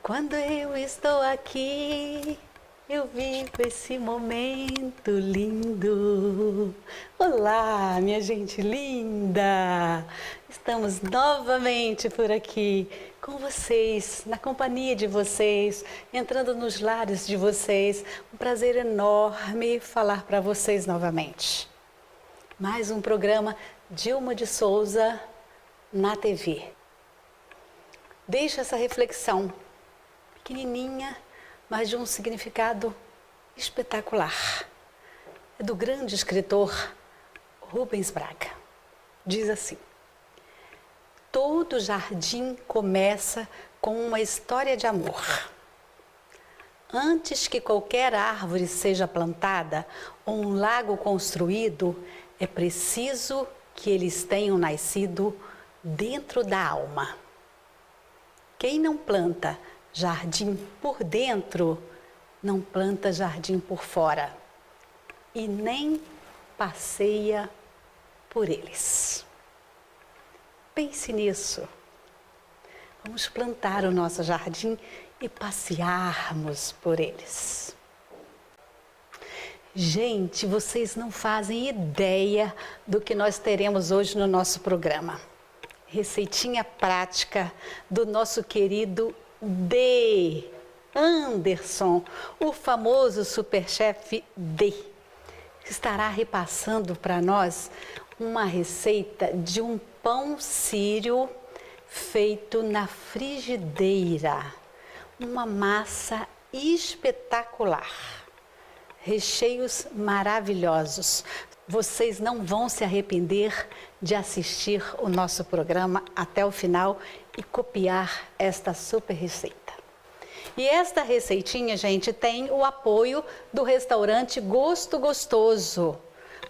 Quando eu estou aqui, eu vivo esse momento lindo. Olá, minha gente linda! Estamos novamente por aqui com vocês, na companhia de vocês, entrando nos lares de vocês. Um prazer enorme falar para vocês novamente. Mais um programa Dilma de Souza na TV. Deixa essa reflexão pequenininha, mas de um significado espetacular. É do grande escritor Rubens Braga. Diz assim: todo jardim começa com uma história de amor. Antes que qualquer árvore seja plantada ou um lago construído, é preciso que eles tenham nascido dentro da alma. Quem não planta jardim por dentro, não planta jardim por fora e nem passeia por eles. Pense nisso. Vamos plantar o nosso jardim e passearmos por eles. Gente, vocês não fazem ideia do que nós teremos hoje no nosso programa. Receitinha prática do nosso querido D. Anderson, o famoso superchefe D, que estará repassando para nós uma receita de um pão sírio feito na frigideira. Uma massa espetacular, recheios maravilhosos. Vocês não vão se arrepender de assistir o nosso programa até o final e copiar esta super receita. E esta receitinha, gente, tem o apoio do restaurante Gosto Gostoso.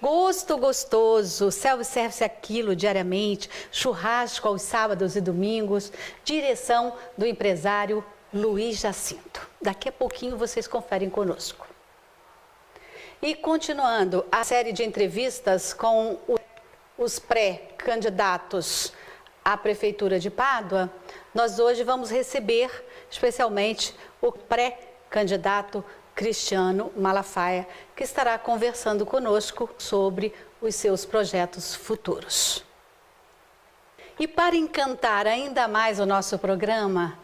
Gosto Gostoso, self-service a quilo diariamente, churrasco aos sábados e domingos, direção do empresário Luiz Jacinto. Daqui a pouquinho vocês conferem conosco. E continuando a série de entrevistas com os pré-candidatos à Prefeitura de Pádua, nós hoje vamos receber especialmente o pré-candidato Cristiano Malafaia, que estará conversando conosco sobre os seus projetos futuros. E para encantar ainda mais o nosso programa,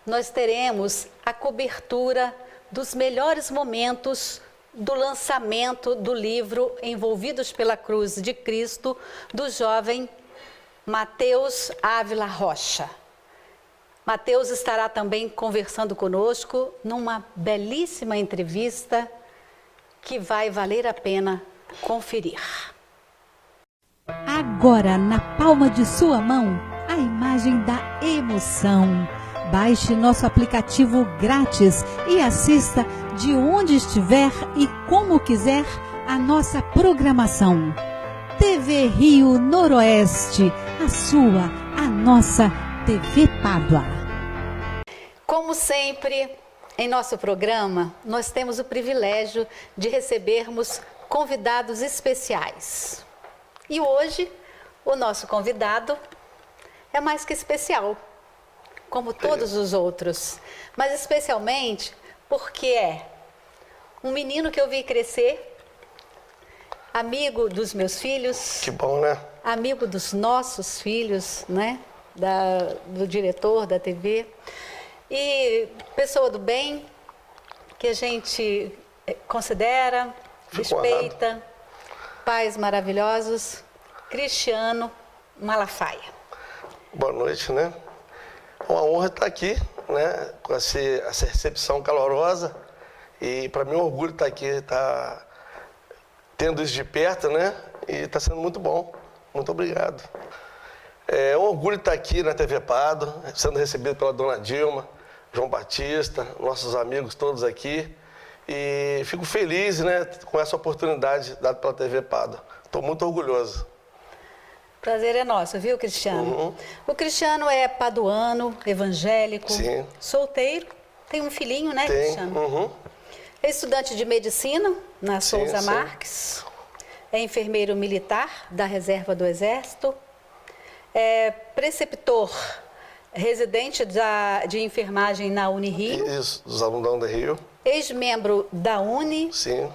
nós teremos a cobertura dos melhores momentos do lançamento do livro Envolvidos pela Cruz de Cristo, do jovem Mateus Ávila Rocha. Mateus estará também conversando conosco numa belíssima entrevista que vai valer a pena conferir. Agora, na palma de sua mão, a imagem da emoção. Baixe nosso aplicativo grátis e assista de onde estiver e como quiser a nossa programação. TV Rio Noroeste, a sua, a nossa TV Pádua. Como sempre, em nosso programa, nós temos o privilégio de recebermos convidados especiais. E hoje, o nosso convidado é mais que especial, como todos os outros, mas especialmente porque é um menino que eu vi crescer, amigo dos meus filhos. Que bom, né? Amigo dos nossos filhos, né? Do diretor da TV. E pessoa do bem, que a gente considera, respeita, pais maravilhosos, Cristiano Malafaia. Boa noite, né? É uma honra estar aqui, né? Com essa recepção calorosa. E para mim é um orgulho estar aqui, estar tendo isso de perto, né? E está sendo muito bom. Muito obrigado. É um orgulho estar aqui na TV Pádua, sendo recebido pela dona Dilma, João Batista, nossos amigos todos aqui. E fico feliz, né, com essa oportunidade dada pela TV Pádua. Estou muito orgulhoso. Prazer é nosso, viu, Cristiano? Uhum. O Cristiano é paduano, evangélico, Sim. Solteiro, tem um filhinho, né, Tem. Cristiano? Uhum. É estudante de medicina na Sim, Souza sim. Marques, é enfermeiro militar da Reserva do Exército, é preceptor residente de enfermagem na Unirio. Isso, dos alunos da Unirio. Ex-membro da Uni. Sim.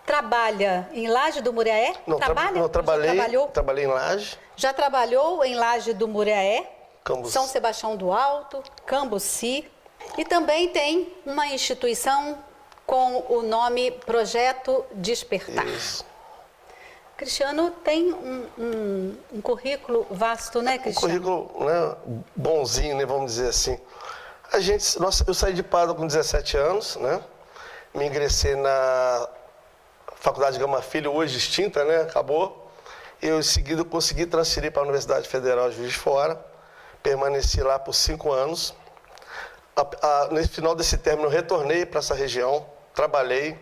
Trabalha em Laje do Muriaé? Não, trabalhei em Laje. Já trabalhou em Laje do Muriaé, Cambuci. São Sebastião do Alto, Cambuci. E também tem uma instituição com o nome Projeto Despertar. Isso. Cristiano tem um currículo vasto, né, Cristiano? Um currículo, né, bonzinho, né, vamos dizer assim. Eu saí de Pádua com 17 anos, né? Me ingressei na Faculdade Gama Filho, hoje extinta, né? Acabou. Eu, em seguida, consegui transferir para a Universidade Federal de Juiz de Fora. Permaneci lá por 5 anos. No final desse término, eu retornei para essa região, trabalhei.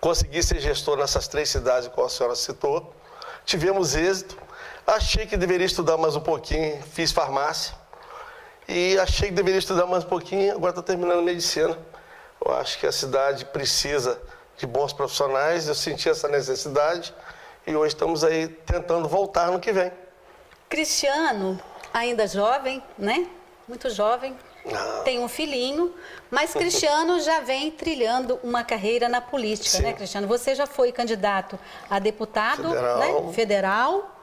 Consegui ser gestor nessas 3 cidades que a senhora citou. Tivemos êxito. Achei que deveria estudar mais um pouquinho. Fiz farmácia. E achei que deveria estudar mais um pouquinho. Agora estou terminando medicina. Eu acho que a cidade precisa de bons profissionais. Eu senti essa necessidade. E hoje estamos aí tentando voltar no que vem. Cristiano, ainda jovem, né? Muito jovem. Tem um filhinho, mas Cristiano já vem trilhando uma carreira na política, Sim. né, Cristiano? Você já foi candidato a deputado federal.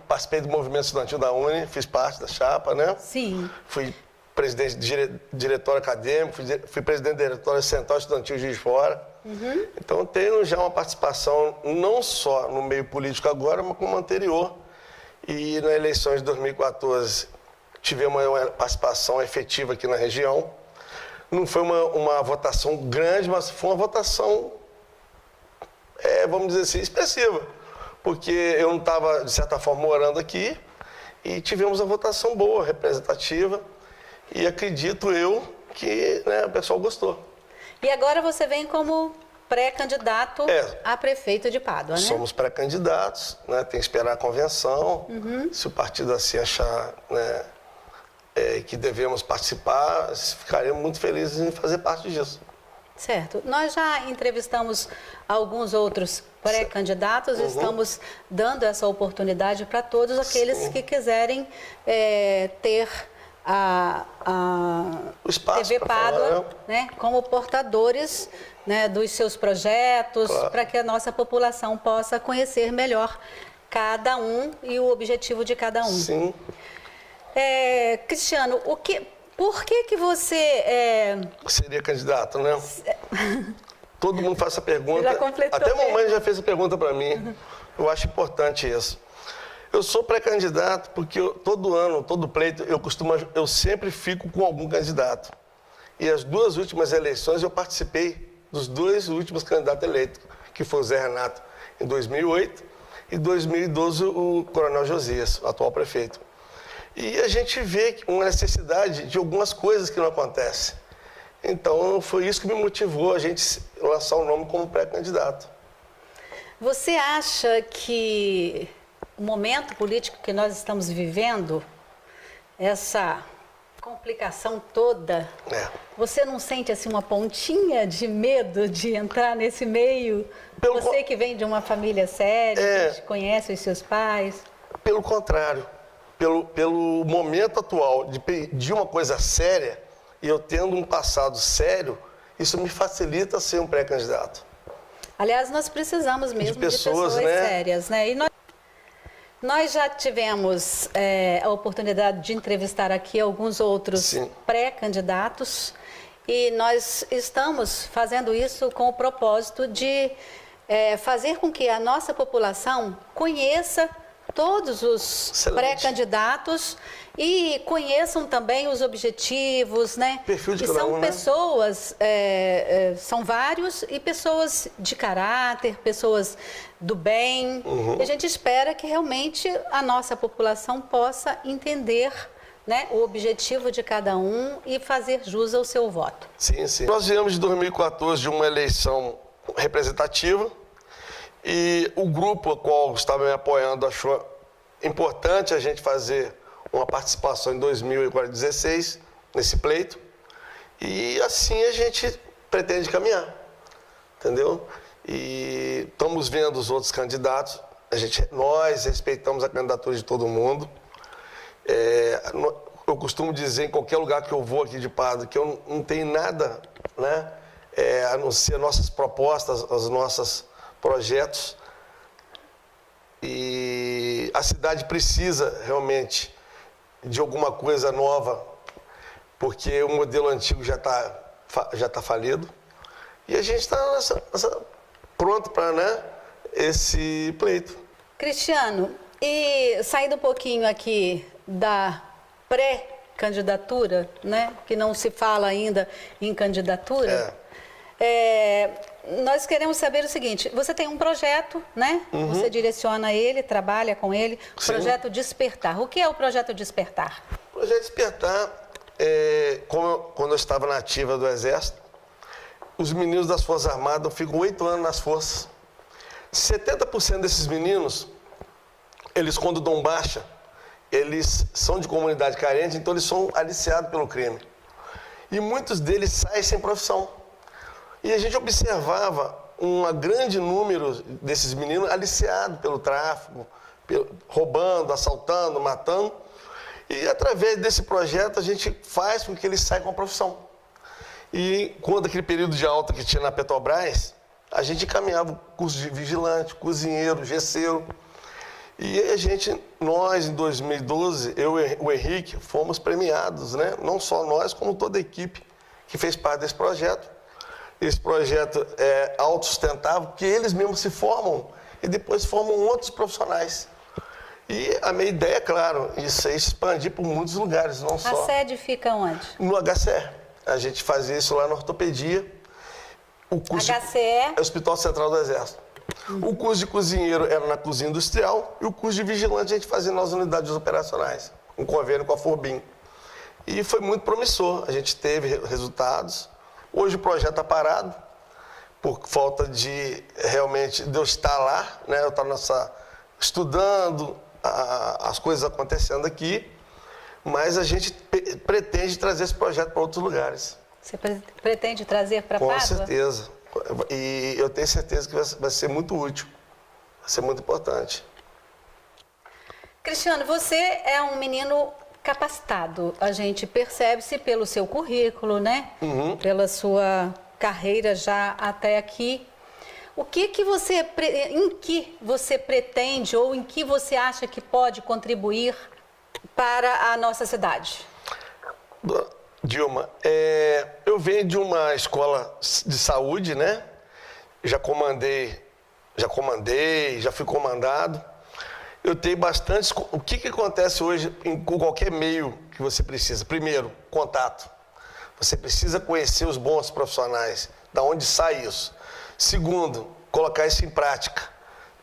Participei do movimento estudantil da Uni, fiz parte da chapa, né? Sim. Fui presidente de diretório acadêmico, fui presidente do diretório central estudantil de Juiz de Fora. Uhum. Então tenho já uma participação não só no meio político agora, mas como anterior. E nas eleições de 2014 tivemos uma participação efetiva aqui na região. Não foi uma votação grande, mas foi uma votação, vamos dizer assim, expressiva. Porque eu não estava, de certa forma, morando aqui e tivemos uma votação boa, representativa. E acredito eu que, né, o pessoal gostou. E agora você vem como pré-candidato a prefeito de Pádua, né? Somos pré-candidatos, né? Tem que esperar a convenção. Uhum. Se o partido assim achar, né, que devemos participar, ficaremos muito felizes em fazer parte disso. Certo. Nós já entrevistamos alguns outros pré-candidatos, estamos dando essa oportunidade para todos aqueles que quiserem ter o espaço TV Pádua, né, como portadores, né, dos seus projetos, claro, para que a nossa população possa conhecer melhor cada um e o objetivo de cada um. Sim. Cristiano, por que você... Seria candidato, né? Todo mundo faz essa pergunta. Já completou. Até a mamãe já fez essa pergunta para mim. Eu acho importante isso. Eu sou pré-candidato porque todo ano, todo pleito, eu sempre fico com algum candidato. E as 2 últimas eleições eu participei dos 2 últimos candidatos eleitos, que foi o Zé Renato em 2008 e em 2012 o Coronel Josias, o atual prefeito. E a gente vê uma necessidade de algumas coisas que não acontecem. Então foi isso que me motivou a gente lançar o nome como pré-candidato. Você acha que o momento político que nós estamos vivendo, essa complicação toda, você não sente assim uma pontinha de medo de entrar nesse meio? Você que vem de uma família séria, que conhece os seus pais? Pelo contrário, pelo momento atual de pedir uma coisa séria, e eu tendo um passado sério, isso me facilita ser um pré-candidato. Aliás, nós precisamos mesmo de pessoas sérias, né? E nós já tivemos a oportunidade de entrevistar aqui alguns outros pré-candidatos e nós estamos fazendo isso com o propósito de fazer com que a nossa população conheça todos os pré-candidatos e conheçam também os objetivos, né? Perfil de e cada são um, pessoas, são vários, e pessoas de caráter, pessoas do bem. E a gente espera que realmente a nossa população possa entender, né, o objetivo de cada um e fazer jus ao seu voto. Sim, sim. Nós viemos de 2014 de uma eleição representativa e o grupo a qual estava me apoiando achou importante a gente fazer uma participação em 2016 nesse pleito e assim a gente pretende caminhar, entendeu? E estamos vendo os outros candidatos, nós respeitamos a candidatura de todo mundo Eu costumo dizer em qualquer lugar que eu vou aqui de Pádua que eu não tenho nada, né, a não ser nossas propostas, os nossos projetos. E a cidade precisa realmente de alguma coisa nova, porque o modelo antigo já tá falido. E a gente está pronto para, né, esse pleito. Cristiano, e saindo um pouquinho aqui da pré-candidatura, né, que não se fala ainda em candidatura, nós queremos saber o seguinte: você tem um projeto, né? Você direciona ele, trabalha com ele, Sim. Projeto Despertar. O que é o Projeto Despertar? O Projeto Despertar, quando eu estava na ativa do Exército, os meninos das Forças Armadas ficam 8 anos nas forças. 70% desses meninos, eles quando dão baixa, eles são de comunidade carente, então eles são aliciados pelo crime. E muitos deles saem sem profissão. E a gente observava um grande número desses meninos aliciados pelo tráfico, roubando, assaltando, matando. E através desse projeto a gente faz com que eles saiam com a profissão. E quando aquele período de alta que tinha na Petrobras, a gente encaminhava o curso de vigilante, cozinheiro, gesseiro. E nós em 2012, eu e o Henrique, fomos premiados, né? Não só nós, como toda a equipe que fez parte desse projeto. Esse projeto é autossustentável, porque eles mesmos se formam e depois formam outros profissionais. E a minha ideia, claro, isso aí expandir por muitos lugares, não só... A sede fica onde? No HCE. A gente fazia isso lá na ortopedia. O curso HCE? É o Hospital Central do Exército. O curso de cozinheiro era na cozinha industrial e o curso de vigilante a gente fazia nas unidades operacionais, um convênio com a Forbim. E foi muito promissor, a gente teve resultados. Hoje o projeto está parado, por falta de realmente de eu estar lá, né? Eu estou estudando as coisas acontecendo aqui, mas a gente pretende trazer esse projeto para outros lugares. Você pretende trazer para Pádua? Com certeza. E eu tenho certeza que vai ser muito útil, vai ser muito importante. Cristiano, você é um menino capacitado. A gente percebe-se pelo seu currículo, né? Pela sua carreira já até aqui. Em que você pretende ou em que você acha que pode contribuir para a nossa cidade? Dilma, eu venho de uma escola de saúde, né? Já fui comandado. Eu tenho bastante... O que acontece hoje em qualquer meio que você precisa? Primeiro, contato. Você precisa conhecer os bons profissionais, da onde sai isso. Segundo, colocar isso em prática,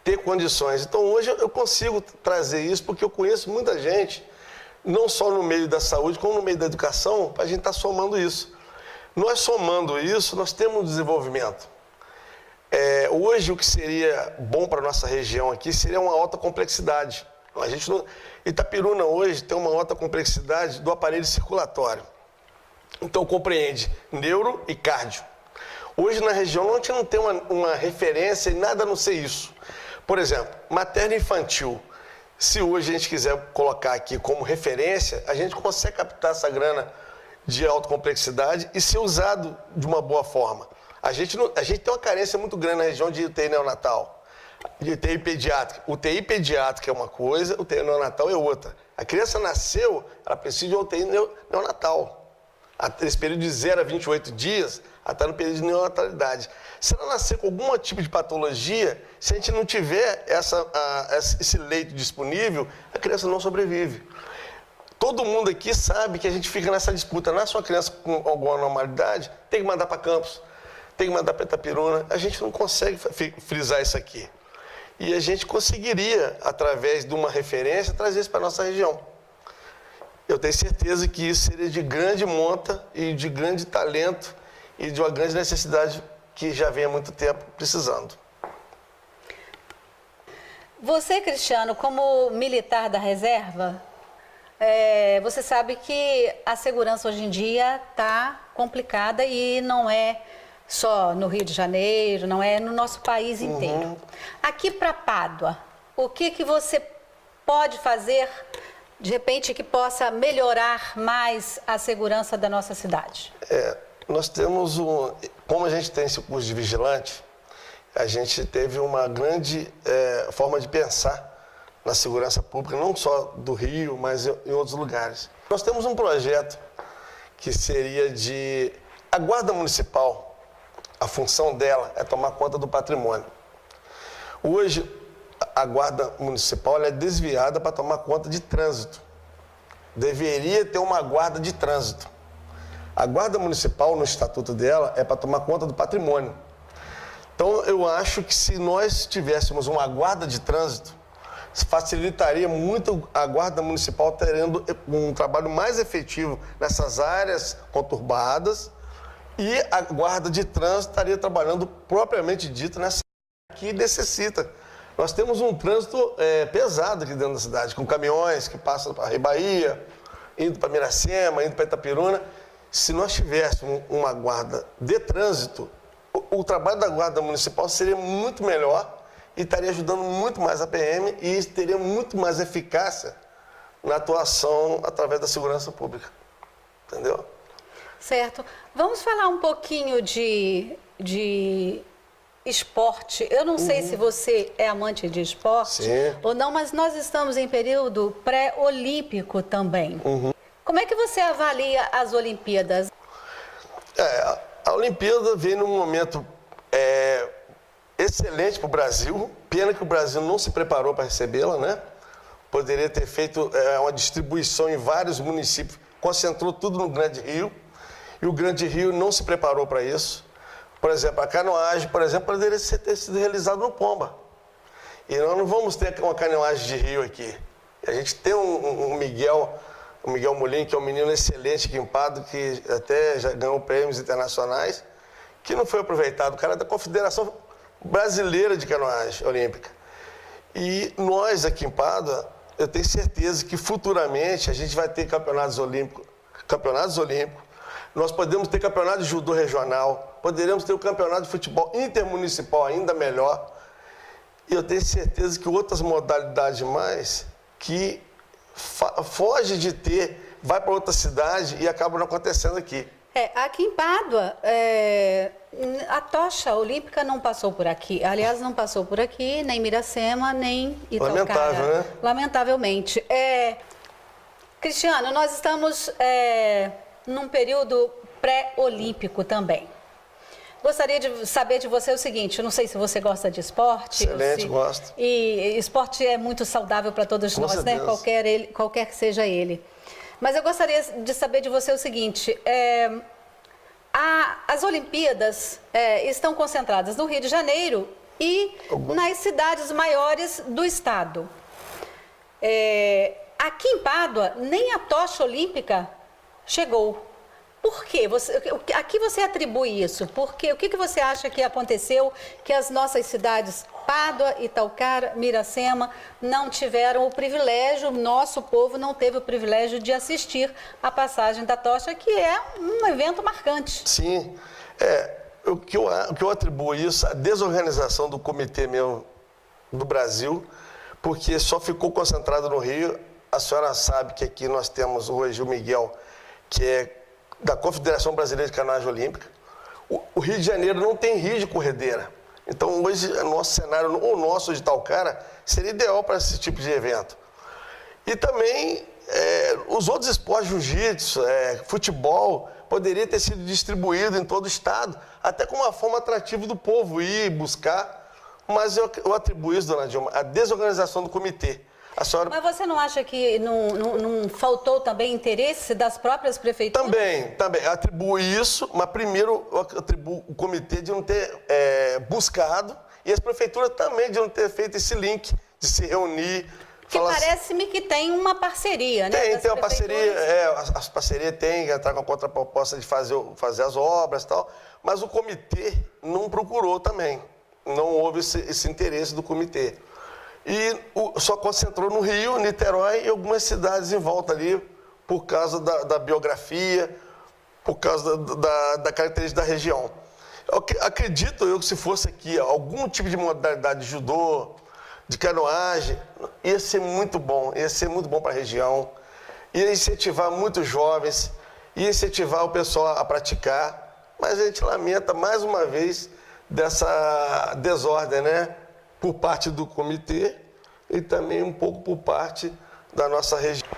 ter condições. Então, hoje eu consigo trazer isso porque eu conheço muita gente, não só no meio da saúde, como no meio da educação, para a gente estar somando isso. Nós somando isso, nós temos um desenvolvimento. Hoje, o que seria bom para a nossa região aqui seria uma alta complexidade. Itapiruna hoje tem uma alta complexidade do aparelho circulatório. Então, compreende neuro e cardio. Hoje, na região, a gente não tem uma referência e nada a não ser isso. Por exemplo, materno infantil. Se hoje a gente quiser colocar aqui como referência, a gente consegue captar essa grana de alta complexidade e ser usado de uma boa forma. A gente tem uma carência muito grande na região de UTI neonatal, de UTI pediátrica. UTI pediátrica é uma coisa, UTI neonatal é outra. A criança nasceu, ela precisa de UTI neonatal. Esse período de 0 a 28 dias, ela está no período de neonatalidade. Se ela nascer com algum tipo de patologia, se a gente não tiver esse leito disponível, a criança não sobrevive. Todo mundo aqui sabe que a gente fica nessa disputa. Nasce uma criança com alguma anormalidade, tem que mandar para Campos, tem que mandar para Itapiruna. A gente não consegue frisar isso aqui. E a gente conseguiria, através de uma referência, trazer isso para a nossa região. Eu tenho certeza que isso seria de grande monta e de grande talento e de uma grande necessidade que já vem há muito tempo precisando. Você, Cristiano, como militar da reserva, você sabe que a segurança hoje em dia está complicada e não é só no Rio de Janeiro, não é no nosso país inteiro. Aqui para Pádua, o que você pode fazer de repente, que possa melhorar mais a segurança da nossa cidade? Nós temos como a gente tem esse curso de vigilante, a gente teve uma grande forma de pensar na segurança pública, não só do Rio, mas em outros lugares. Nós temos um projeto que seria a Guarda Municipal, a função dela é tomar conta do patrimônio. Hoje, a Guarda Municipal ela é desviada para tomar conta de trânsito. Deveria ter uma guarda de trânsito. A Guarda Municipal, no estatuto dela, é para tomar conta do patrimônio. Então, eu acho que se nós tivéssemos uma guarda de trânsito, facilitaria muito a Guarda Municipal tendo um trabalho mais efetivo nessas áreas conturbadas e a Guarda de Trânsito estaria trabalhando propriamente dito nessa área que necessita. Nós temos um trânsito pesado aqui dentro da cidade, com caminhões que passam para a Bahia, indo para Miracema, indo para Itapiruna. Se nós tivéssemos uma guarda de trânsito, o trabalho da Guarda Municipal seria muito melhor e estaria ajudando muito mais a PM e teria muito mais eficácia na atuação através da segurança pública. Entendeu? Certo. Vamos falar um pouquinho de esporte. Eu não sei se você é amante de esporte ou não, mas nós estamos em período pré-olímpico também. Como é que você avalia as Olimpíadas? A Olimpíada vem num momento excelente para o Brasil. Pena que o Brasil não se preparou para recebê-la, né? Poderia ter feito uma distribuição em vários municípios, concentrou tudo no Grande Rio, e o Grande Rio não se preparou para isso. Por exemplo, a canoagem, poderia ter sido realizada no Pomba. E nós não vamos ter uma canoagem de rio aqui. A gente tem o Miguel Molim, que é um menino excelente, quimpado, que até já ganhou prêmios internacionais, que não foi aproveitado. O cara é da Confederação Brasileira de Canoagem Olímpica. E nós aqui em Pádua, eu tenho certeza que futuramente a gente vai ter campeonatos olímpicos. Nós podemos ter campeonato de judô regional, poderemos ter o campeonato de futebol intermunicipal ainda melhor. E eu tenho certeza que outras modalidades mais que foge de vai para outra cidade e acaba não acontecendo aqui. Aqui em Pádua, a tocha olímpica não passou por aqui. Aliás, não passou por aqui, nem Miracema, nem Itaocara. Lamentável, né? Lamentavelmente. Cristiano, nós estamos num período pré-olímpico também. Gostaria de saber de você o seguinte, eu não sei se você gosta de esporte. Excelente, gosto. E esporte é muito saudável para todos nós, né? Qualquer que seja ele. Mas eu gostaria de saber de você o seguinte, as Olimpíadas estão concentradas no Rio de Janeiro e nas cidades maiores do estado. Aqui em Pádua, nem a tocha olímpica chegou. Por quê? A que você atribui isso? Porque o que você acha que aconteceu que as nossas cidades, Pádua, Itaocara, Miracema, não tiveram o privilégio, nosso povo não teve o privilégio de assistir à passagem da tocha, que é um evento marcante? Sim. O que eu atribuo isso à desorganização do comitê mesmo do Brasil, porque só ficou concentrado no Rio. A senhora sabe que aqui nós temos hoje o Miguel, que é da Confederação Brasileira de Canoagem Olímpica. O Rio de Janeiro não tem rio de corredeira. Então, hoje, o nosso cenário, o nosso de Itaocara, seria ideal para esse tipo de evento. E também, os outros esportes, jiu-jitsu, futebol, poderia ter sido distribuído em todo o estado, até com uma forma atrativa do povo ir buscar. Mas eu atribuo isso, dona Dilma, à desorganização do comitê. Mas você não acha que não faltou também interesse das próprias prefeituras? Também. Atribuo isso, mas primeiro eu atribuo o comitê de não ter buscado e as prefeituras também de não ter feito esse link, de se reunir. Que parece-me que tem uma parceria, né? Tem uma parceria, as parcerias têm que entrar com a contraproposta de fazer as obras e tal, mas o comitê não procurou também, não houve esse interesse do comitê. E só concentrou no Rio, Niterói e algumas cidades em volta ali, por causa da biografia, por causa da característica da região. Acredito eu que se fosse aqui algum tipo de modalidade de judô, de canoagem. Ia ser muito bom para a região. Ia incentivar muitos jovens, ia incentivar o pessoal a praticar. Mas a gente lamenta, mais uma vez, dessa desordem, né? Por parte do comitê e também um pouco por parte da nossa região.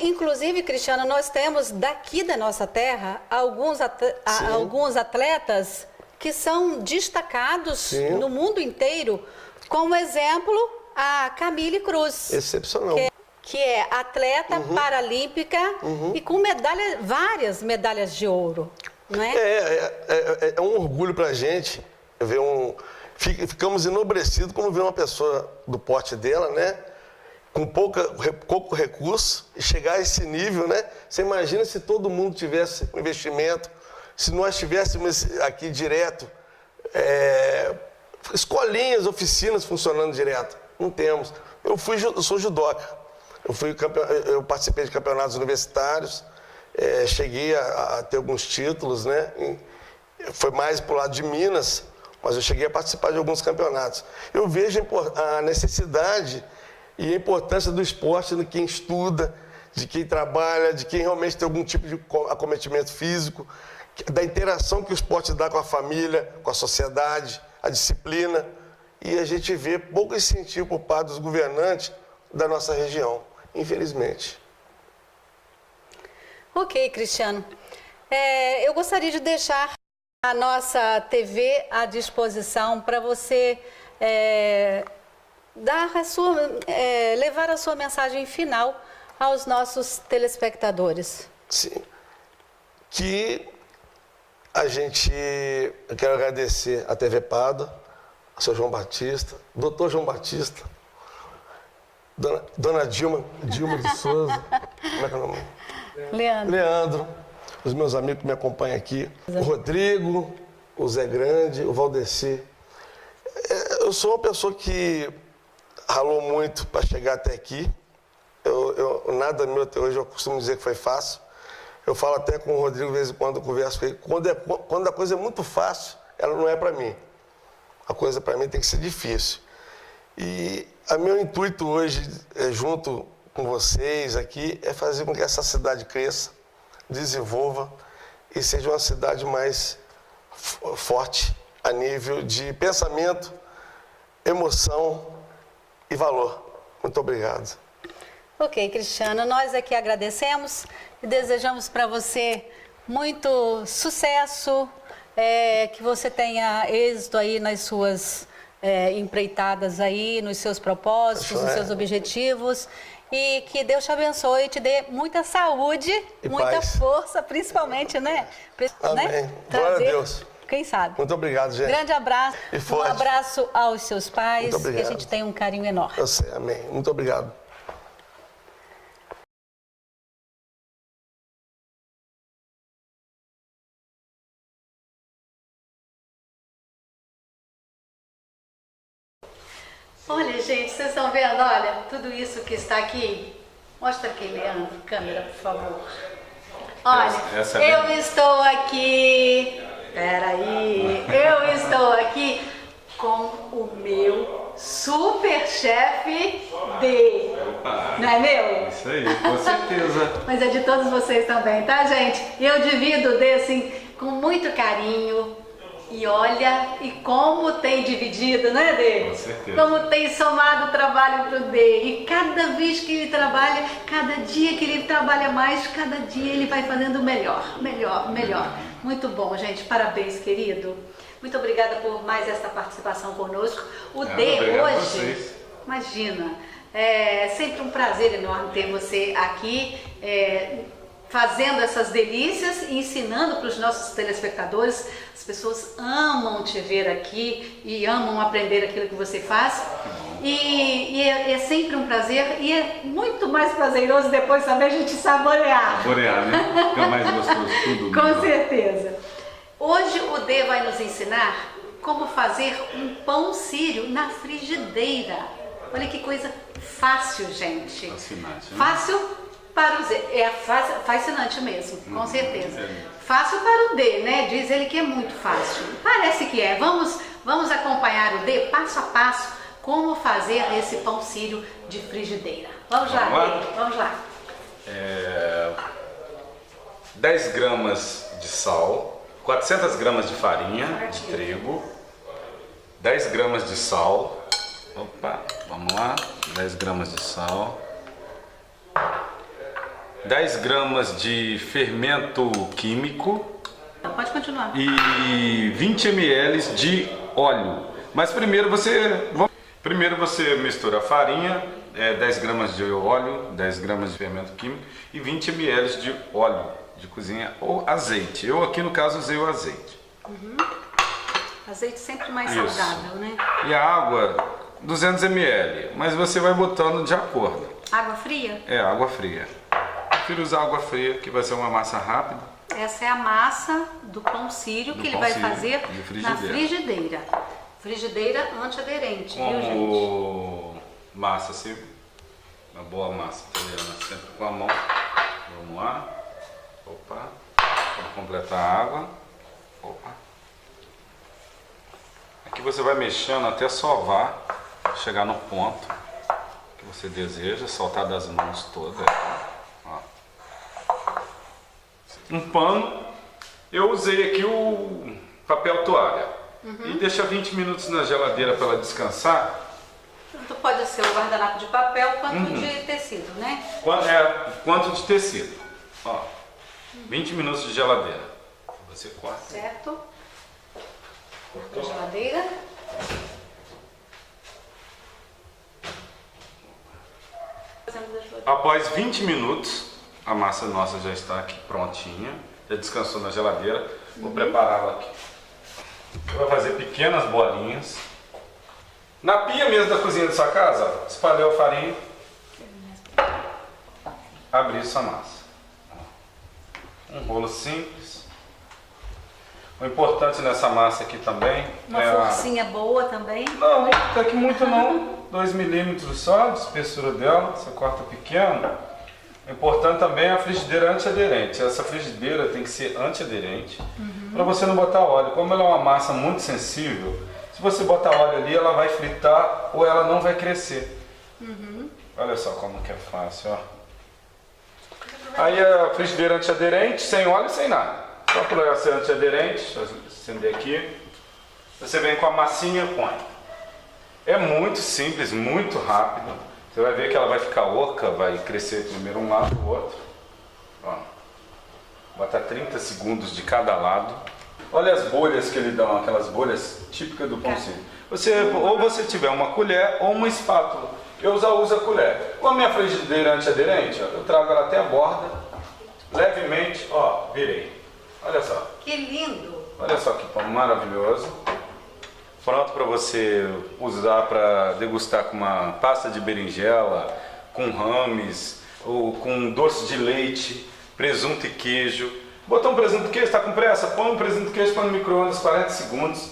Inclusive, Cristiano, nós temos daqui da nossa terra alguns atletas que são destacados Sim. no mundo inteiro, como exemplo a Camille Cruz. Excepcional. Que é atleta paralímpica e com várias medalhas de ouro, não é? É um orgulho para a gente ver ficamos enobrecidos como ver uma pessoa do porte dela, né? Com pouco recurso e chegar a esse nível, né? Você imagina se todo mundo tivesse um investimento, se nós tivéssemos aqui direto, escolinhas, oficinas funcionando direto. Não temos. Eu sou judoca. Eu participei de campeonatos universitários, cheguei a ter alguns títulos, né? Foi mais para o lado de Minas, mas eu cheguei a participar de alguns campeonatos. Eu vejo a necessidade e a importância do esporte de quem estuda, de quem trabalha, de quem realmente tem algum tipo de acometimento físico, da interação que o esporte dá com a família, com a sociedade, a disciplina. E a gente vê pouco incentivo por parte dos governantes da nossa região, infelizmente. Ok, Cristiano. Eu gostaria de deixar a nossa TV à disposição para você levar a sua mensagem final aos nossos telespectadores. Sim. Eu quero agradecer a TV Pádua, ao seu João Batista, doutor João Batista, dona Dilma de Souza, como é que é o nome? Leandro, os meus amigos que me acompanham aqui, o Rodrigo, o Zé Grande, o Valdeci. Eu sou uma pessoa que ralou muito para chegar até aqui. Nada meu até hoje, eu costumo dizer que foi fácil. Eu falo até com o Rodrigo, de vez em quando eu converso com ele, quando a coisa é muito fácil, ela não é para mim. A coisa para mim tem que ser difícil. E o meu intuito hoje, junto com vocês aqui, é fazer com que essa cidade cresça, desenvolva e seja uma cidade mais forte a nível de pensamento, emoção e valor. Muito obrigado. Ok, Cristiano, nós aqui agradecemos e desejamos para você muito sucesso, que você tenha êxito aí nas suas empreitadas aí, nos seus propósitos, nos seus objetivos, e que Deus te abençoe e te dê muita saúde, e muita paz. Força, principalmente, né? Amém. Glória a Deus. Quem sabe? Muito obrigado, gente. Grande abraço. E forte. Um abraço aos seus pais, Muito obrigado. que a gente tem um carinho enorme. Eu sei, amém. Muito obrigado. Olha, gente, vocês estão vendo? Olha, tudo isso que está aqui. Mostra aqui, Leandro, câmera, por favor. Olha, eu estou aqui. Peraí. Eu estou aqui com o meu super chefe D. Opa. Não é meu? Isso aí, com certeza. Mas é de todos vocês também, tá, gente? E eu divido o D, assim, com muito carinho. E olha, e como tem dividido, né, Dê? Com certeza. Como tem somado o trabalho pro Dê. E cada vez que ele trabalha, cada dia que ele trabalha mais, cada dia ele vai fazendo melhor, melhor, melhor. Muito bom, gente. Parabéns, querido. Muito obrigada por mais essa participação conosco. O Dê hoje, imagina, é sempre um prazer enorme ter você aqui, fazendo essas delícias e ensinando para os nossos telespectadores. As pessoas amam te ver aqui e amam aprender aquilo que você faz. E é sempre um prazer e é muito mais prazeroso depois também a gente saborear. Saborear, né? Fica mais gostoso tudo. Com certeza. Hoje o Dê vai nos ensinar como fazer um pão sírio na frigideira. Olha que coisa fácil, gente. Fascinante, né? Fácil para o Z, fascinante mesmo, com certeza. Fácil para o D, né? Diz ele que é muito fácil. Parece que é. Vamos Vamos acompanhar o D passo a passo como fazer esse pão sírio de frigideira. Vamos lá, D, vamos lá. 10 gramas de sal, 400 gramas de farinha de trigo, 10 gramas de sal. Opa, vamos lá, 10 gramas de sal, 10 gramas de fermento químico Então pode continuar. e 20 ml de óleo. Mas primeiro você mistura a farinha, 10 gramas de óleo, 10 gramas de fermento químico e 20 ml de óleo de cozinha ou azeite. Eu aqui no caso usei o azeite. Azeite sempre mais Isso. saudável, né? E a água, 200 ml, mas você vai botando de acordo. Água fria? É, água fria. Prefiro usar água fria, que vai ser uma massa rápida. Essa é a massa do pão sírio que ele pão vai sírio fazer de na frigideira. Frigideira antiaderente, viu, gente? Como massa, assim, uma boa massa italiana, sempre com a mão. Vamos lá. Opa. Vamos completar a água. Opa. Aqui você vai mexendo até sovar, chegar no ponto que você deseja, soltar das mãos todas. Ó. Um pano, eu usei aqui o papel toalha e deixa 20 minutos na geladeira para ela descansar. Tanto pode ser o guardanapo de papel quanto de tecido, né? Quanto de tecido. Ó, 20 minutos de geladeira. Você corta. Certo? Da geladeira. Após 20 minutos, a massa nossa já está aqui prontinha, já descansou na geladeira. Vou prepará-la aqui. Você vai fazer pequenas bolinhas. Na pia mesmo da cozinha da sua casa, ó, espalhou a farinha. Abrir sua massa. Um rolo simples. O importante nessa massa aqui também Uma é forcinha boa também. Não, tá aqui muito não. 2 milímetros só de espessura dela. Você corta pequeno. O importante também é a frigideira antiaderente. Essa frigideira tem que ser antiaderente para você não botar óleo. Como ela é uma massa muito sensível, se você botar óleo ali, ela vai fritar ou ela não vai crescer. Olha só como que é fácil, ó. Aí a frigideira antiaderente, sem óleo e sem nada. Só para ela ser antiaderente, deixa eu acender aqui. Você vem com a massinha e põe. É muito simples, muito rápido. Você vai ver que ela vai ficar oca, vai crescer primeiro um lado o outro. Ó. Bota 30 segundos de cada lado. Olha as bolhas que ele dá, aquelas bolhas típicas do pão sírio. Ou você tiver uma colher ou uma espátula. Eu já uso a colher. Com a minha frigideira antiaderente, ó, eu trago ela até a borda, levemente, ó, virei. Olha só. Que lindo! Olha só que pão maravilhoso. Pronto para você usar para degustar com uma pasta de berinjela, com rames, ou com doce de leite, presunto e queijo. Botou um presunto e queijo, está com pressa? Põe um presunto e queijo para no micro-ondas 40 segundos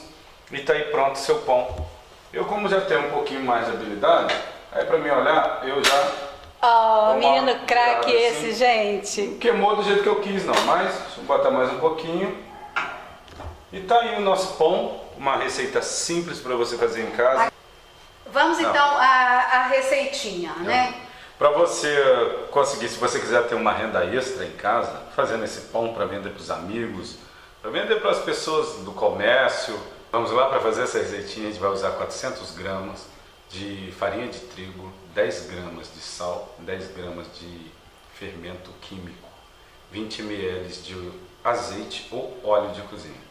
e está aí pronto o seu pão. Eu, como já tenho um pouquinho mais de habilidade, aí para mim olhar, eu já... Oh, Vamos menino lá, craque assim. esse, gente. Queimou do jeito que eu quis, não, mas deixa eu botar mais um pouquinho. E tá aí o nosso pão, uma receita simples para você fazer em casa. Vamos então à receitinha, né? Para você conseguir, se você quiser ter uma renda extra em casa, fazendo esse pão para vender para os amigos, para vender para as pessoas do comércio. Vamos lá para fazer essa receitinha, a gente vai usar 400 gramas de farinha de trigo, 10 gramas de sal, 10 gramas de fermento químico, 20 ml de azeite ou óleo de cozinha.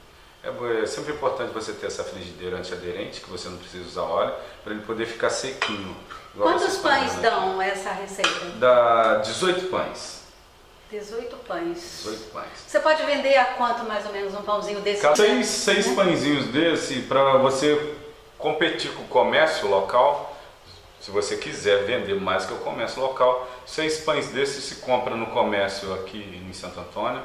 É sempre importante você ter essa frigideira antiaderente, que você não precisa usar óleo, para ele poder ficar sequinho. Quantos pães dão essa receita? Dá 18 pães. 18 pães. 18 pães. Você pode vender a quanto mais ou menos um pãozinho desse? Seis pãezinhos desse para você competir com o comércio local. Se você quiser vender mais que o comércio local, 6 pães desses se compra no comércio aqui em Santo Antônio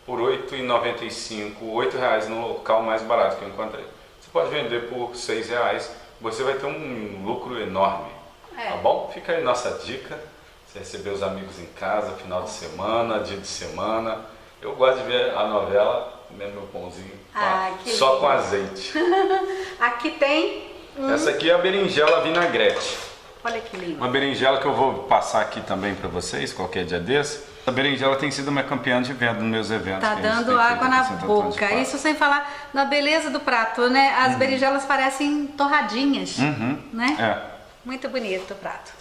por R$ 8,95, R$ 8,00 no local mais barato que eu encontrei. Você pode vender por R$ 6,00, você vai ter um lucro enorme. Tá bom? Fica aí nossa dica. Você receber os amigos em casa, final de semana, dia de semana. Eu gosto de ver a novela comendo meu pãozinho. Ah, que só lindo. com azeite. Aqui tem Essa aqui é a berinjela vinagrete. olha que lindo. Uma berinjela que eu vou passar aqui também para vocês, qualquer dia desse. A berinjela tem sido minha campeã de venda nos meus eventos. Tá que a gente dando tem feito água aqui na em Santo Antônio de boca. Pádua. Isso sem falar na beleza do prato, né? As berinjelas parecem torradinhas, né? É. Muito bonito o prato.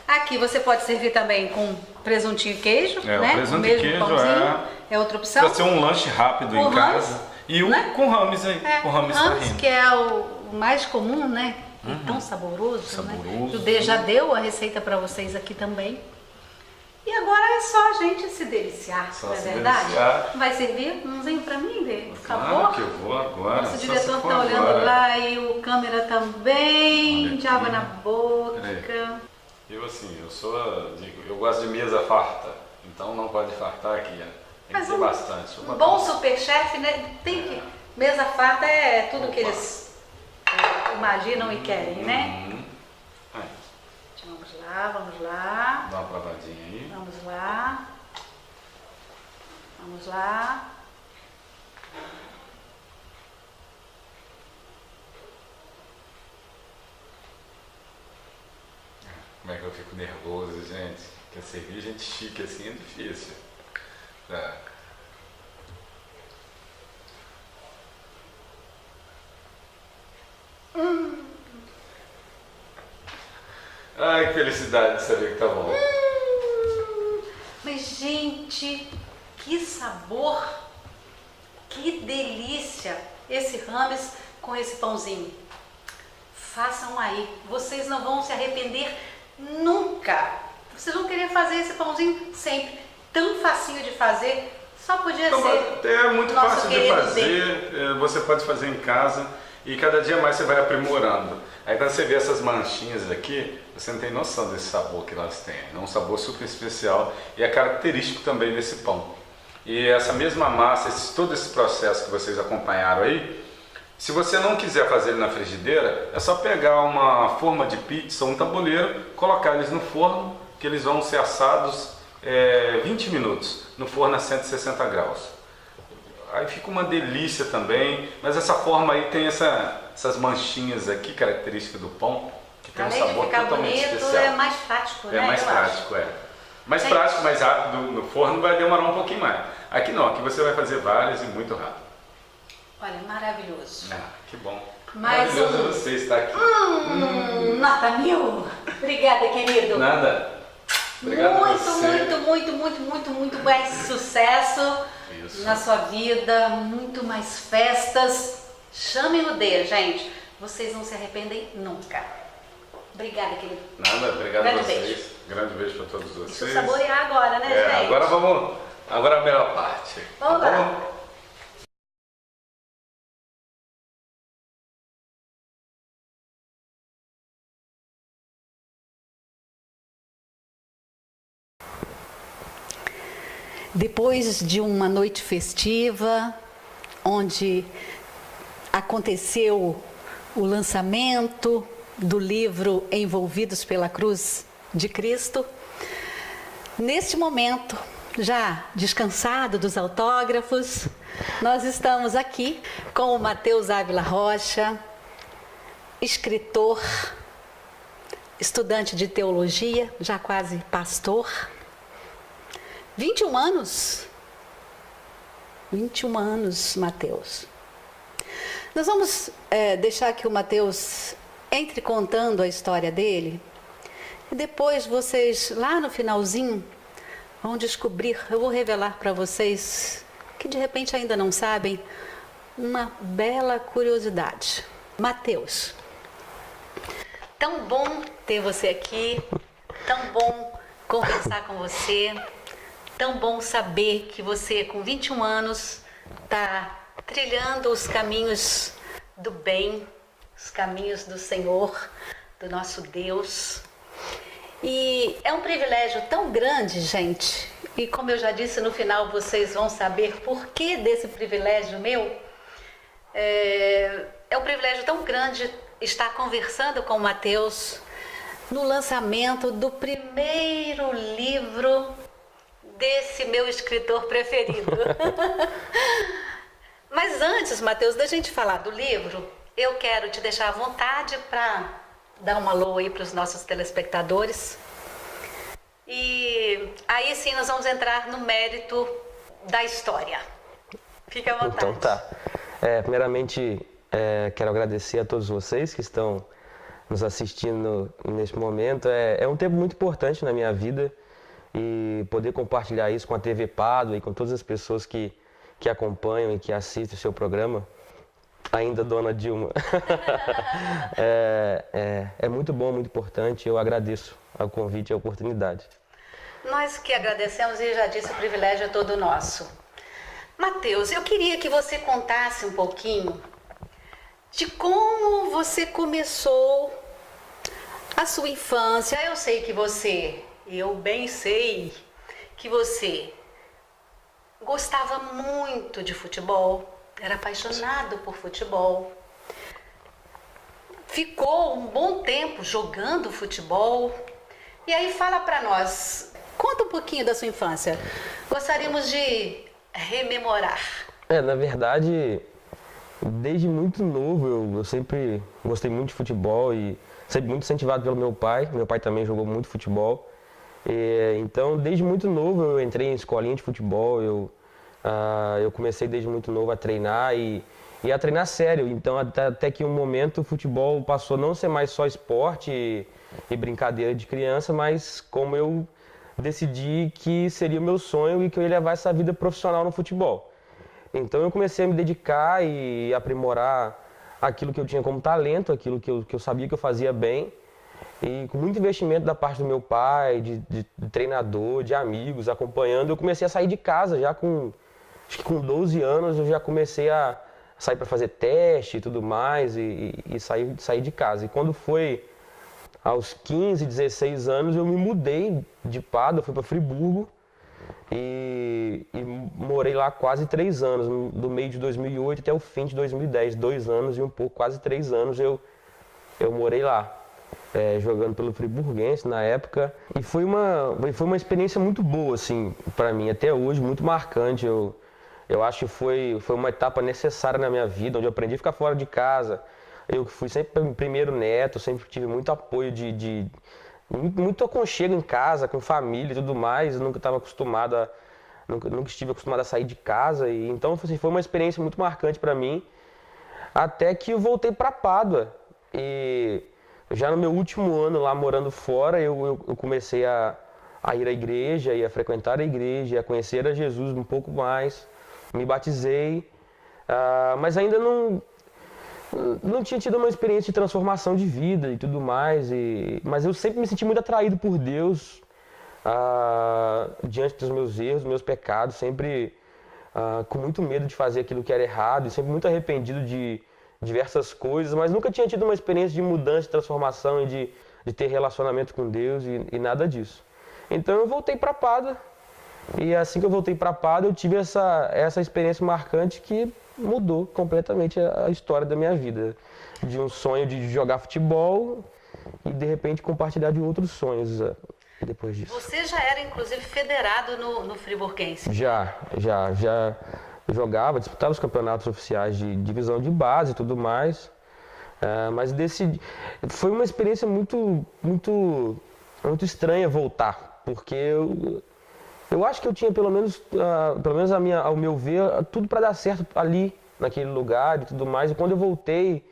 Aqui você pode servir também com presuntinho e queijo, É, né? o presunto mesmo e queijo pãozinho. É outra opção. Pra ser um lanche rápido O em casa. hummus, E um né? com rames aí. É, Com rames hummus, tahine. que é o mais comum, né? E tão saboroso, né? Saboroso. O Dê já deu a receita para vocês aqui também. E agora é só a gente se deliciar, Só não é se verdade? deliciar. Vai servir umzinho para mim, Dê? Por Claro favor? que eu vou agora. Nosso só diretor se for tá olhando agora. lá e o câmera também, Olha de água aqui. na boca. Peraí. Eu assim, eu gosto de mesa farta, então não pode fartar aqui, ó. Tem Mas que ter bastante. um bom superchef, né? Tem que. Mesa farta é tudo que eles imaginam e querem, né? Aí, Vamos lá, vamos lá. dá uma provadinha aí. Vamos lá. Vamos lá. Como é que eu fico nervoso, gente? Porque servir gente chique assim é difícil. Tá. Ai, que felicidade de saber que tá bom. Mas, gente, que sabor! Que delícia esse rames com esse pãozinho. Façam aí, vocês não vão se arrepender nunca. Vocês vão querer fazer esse pãozinho sempre. Tão facinho de fazer, só podia ser. É muito nosso fácil de querido fazer, você pode fazer em casa e cada dia mais você vai aprimorando. Aí quando você vê essas manchinhas aqui, você não tem noção desse sabor que elas têm. É um sabor super especial e é característico também desse pão. E essa mesma massa, todo esse processo que vocês acompanharam aí, se você não quiser fazer ele na frigideira, é só pegar uma forma de pizza, um tabuleiro, colocar eles no forno, que eles vão ser assados 20 minutos no forno a 160 graus. Aí fica uma delícia também, mas essa forma aí tem essas manchinhas aqui, característica do pão, que tem um Além de sabor ficar totalmente bonito, especial. é mais prático, né? É mais eu acho. prático, é. Mais Gente. prático, mais rápido no forno vai demorar um pouquinho mais. Aqui não, aqui você vai fazer várias e muito rápido. Olha, maravilhoso. Ah, que bom. Mais Maravilhoso um. você estar aqui. Nota 1000. Obrigada, querido. Nada. Obrigado a Muito, você. muito mais sucesso Isso. na sua vida, muito mais festas. Chamem o D, gente. Vocês não se arrependem nunca. Obrigada, querido. Nada, obrigado Grande a vocês. beijo. Grande beijo para todos Deixa eu vocês. saborear agora, né, gente? Agora vamos. Agora a melhor parte. Vamos Tá lá. bom? Depois de uma noite festiva, onde aconteceu o lançamento do livro Envolvidos pela Cruz de Cristo, neste momento, já descansado dos autógrafos, nós estamos aqui com o Matheus Ávila Rocha, escritor, estudante de teologia, já quase pastor. 21 anos. 21 anos, Matheus. Nós vamos deixar que o Matheus entre contando a história dele. E depois vocês, lá no finalzinho, vão descobrir, eu vou revelar para vocês, que de repente ainda não sabem, uma bela curiosidade. Matheus, tão bom ter você aqui, tão bom conversar com você. Tão bom saber que você, com 21 anos, está trilhando os caminhos do bem, os caminhos do Senhor, do nosso Deus. E é um privilégio tão grande, gente, e como eu já disse, no final vocês vão saber por que desse privilégio meu. É um privilégio tão grande estar conversando com o Matheus no lançamento do primeiro livro desse meu escritor preferido. Mas antes, Matheus, da gente falar do livro, eu quero te deixar à vontade para dar um alô aí para os nossos telespectadores. E aí sim nós vamos entrar no mérito da história. Fique à vontade. Então tá. Primeiramente, quero agradecer a todos vocês que estão nos assistindo neste momento. É um tempo muito importante na minha vida e poder compartilhar isso com a TV Pádua e com todas as pessoas que acompanham e que assistem o seu programa. Ainda, dona Dilma. É muito bom, muito importante. Eu agradeço o convite e a oportunidade. Nós que agradecemos e já disse, o privilégio é todo nosso. Matheus, eu queria que você contasse um pouquinho de como você começou a sua infância. Eu bem sei que você gostava muito de futebol, era apaixonado por futebol. Ficou um bom tempo jogando futebol. E aí fala pra nós, conta um pouquinho da sua infância. Gostaríamos de rememorar. Na verdade, desde muito novo eu sempre gostei muito de futebol e sempre muito incentivado pelo meu pai. Meu pai também jogou muito futebol. Então, desde muito novo eu entrei em escolinha de futebol, eu comecei desde muito novo a treinar e a treinar sério. Então, até que um momento o futebol passou a não ser mais só esporte e brincadeira de criança, mas como eu decidi que seria o meu sonho e que eu ia levar essa vida profissional no futebol. Então, eu comecei a me dedicar e aprimorar aquilo que eu tinha como talento, aquilo que eu sabia que eu fazia bem. E com muito investimento da parte do meu pai, de treinador, de amigos, acompanhando, eu comecei a sair de casa. Já acho que com 12 anos eu já comecei a sair para fazer teste e tudo mais e sair de casa. E quando foi aos 15, 16 anos, eu me mudei de Pádua, fui para Friburgo e morei lá quase 3 anos, do meio de 2008 até o fim de 2010, 2 anos e um pouco, quase 3 anos eu morei lá. Jogando pelo Friburguense na época, e foi uma experiência muito boa assim para mim até hoje, muito marcante. Eu acho que foi uma etapa necessária na minha vida, onde eu aprendi a ficar fora de casa. Eu fui sempre primeiro neto, sempre tive muito apoio muito aconchego em casa, com família e tudo mais. Eu nunca estive acostumado a sair de casa, e então assim, foi uma experiência muito marcante para mim, até que eu voltei para Pádua. E já no meu último ano lá morando fora, eu comecei a ir à igreja e a frequentar a igreja, a conhecer a Jesus um pouco mais. Me batizei, mas ainda não tinha tido uma experiência de transformação de vida e tudo mais. Mas eu sempre me senti muito atraído por Deus, diante dos meus erros, dos meus pecados, sempre com muito medo de fazer aquilo que era errado e sempre muito arrependido de diversas coisas, mas nunca tinha tido uma experiência de mudança, de transformação e de ter relacionamento com Deus e nada disso. Então eu voltei para Pádua, e assim que eu voltei para Pádua eu tive essa experiência marcante que mudou completamente a história da minha vida. De um sonho de jogar futebol e de repente compartilhar de outros sonhos depois disso. Você já era inclusive federado no Friburguense? Já jogava, disputava os campeonatos oficiais de divisão de base e tudo mais, mas foi uma experiência muito estranha voltar, porque eu acho que eu tinha pelo menos ao meu ver, tudo para dar certo ali, naquele lugar e tudo mais, e quando eu voltei,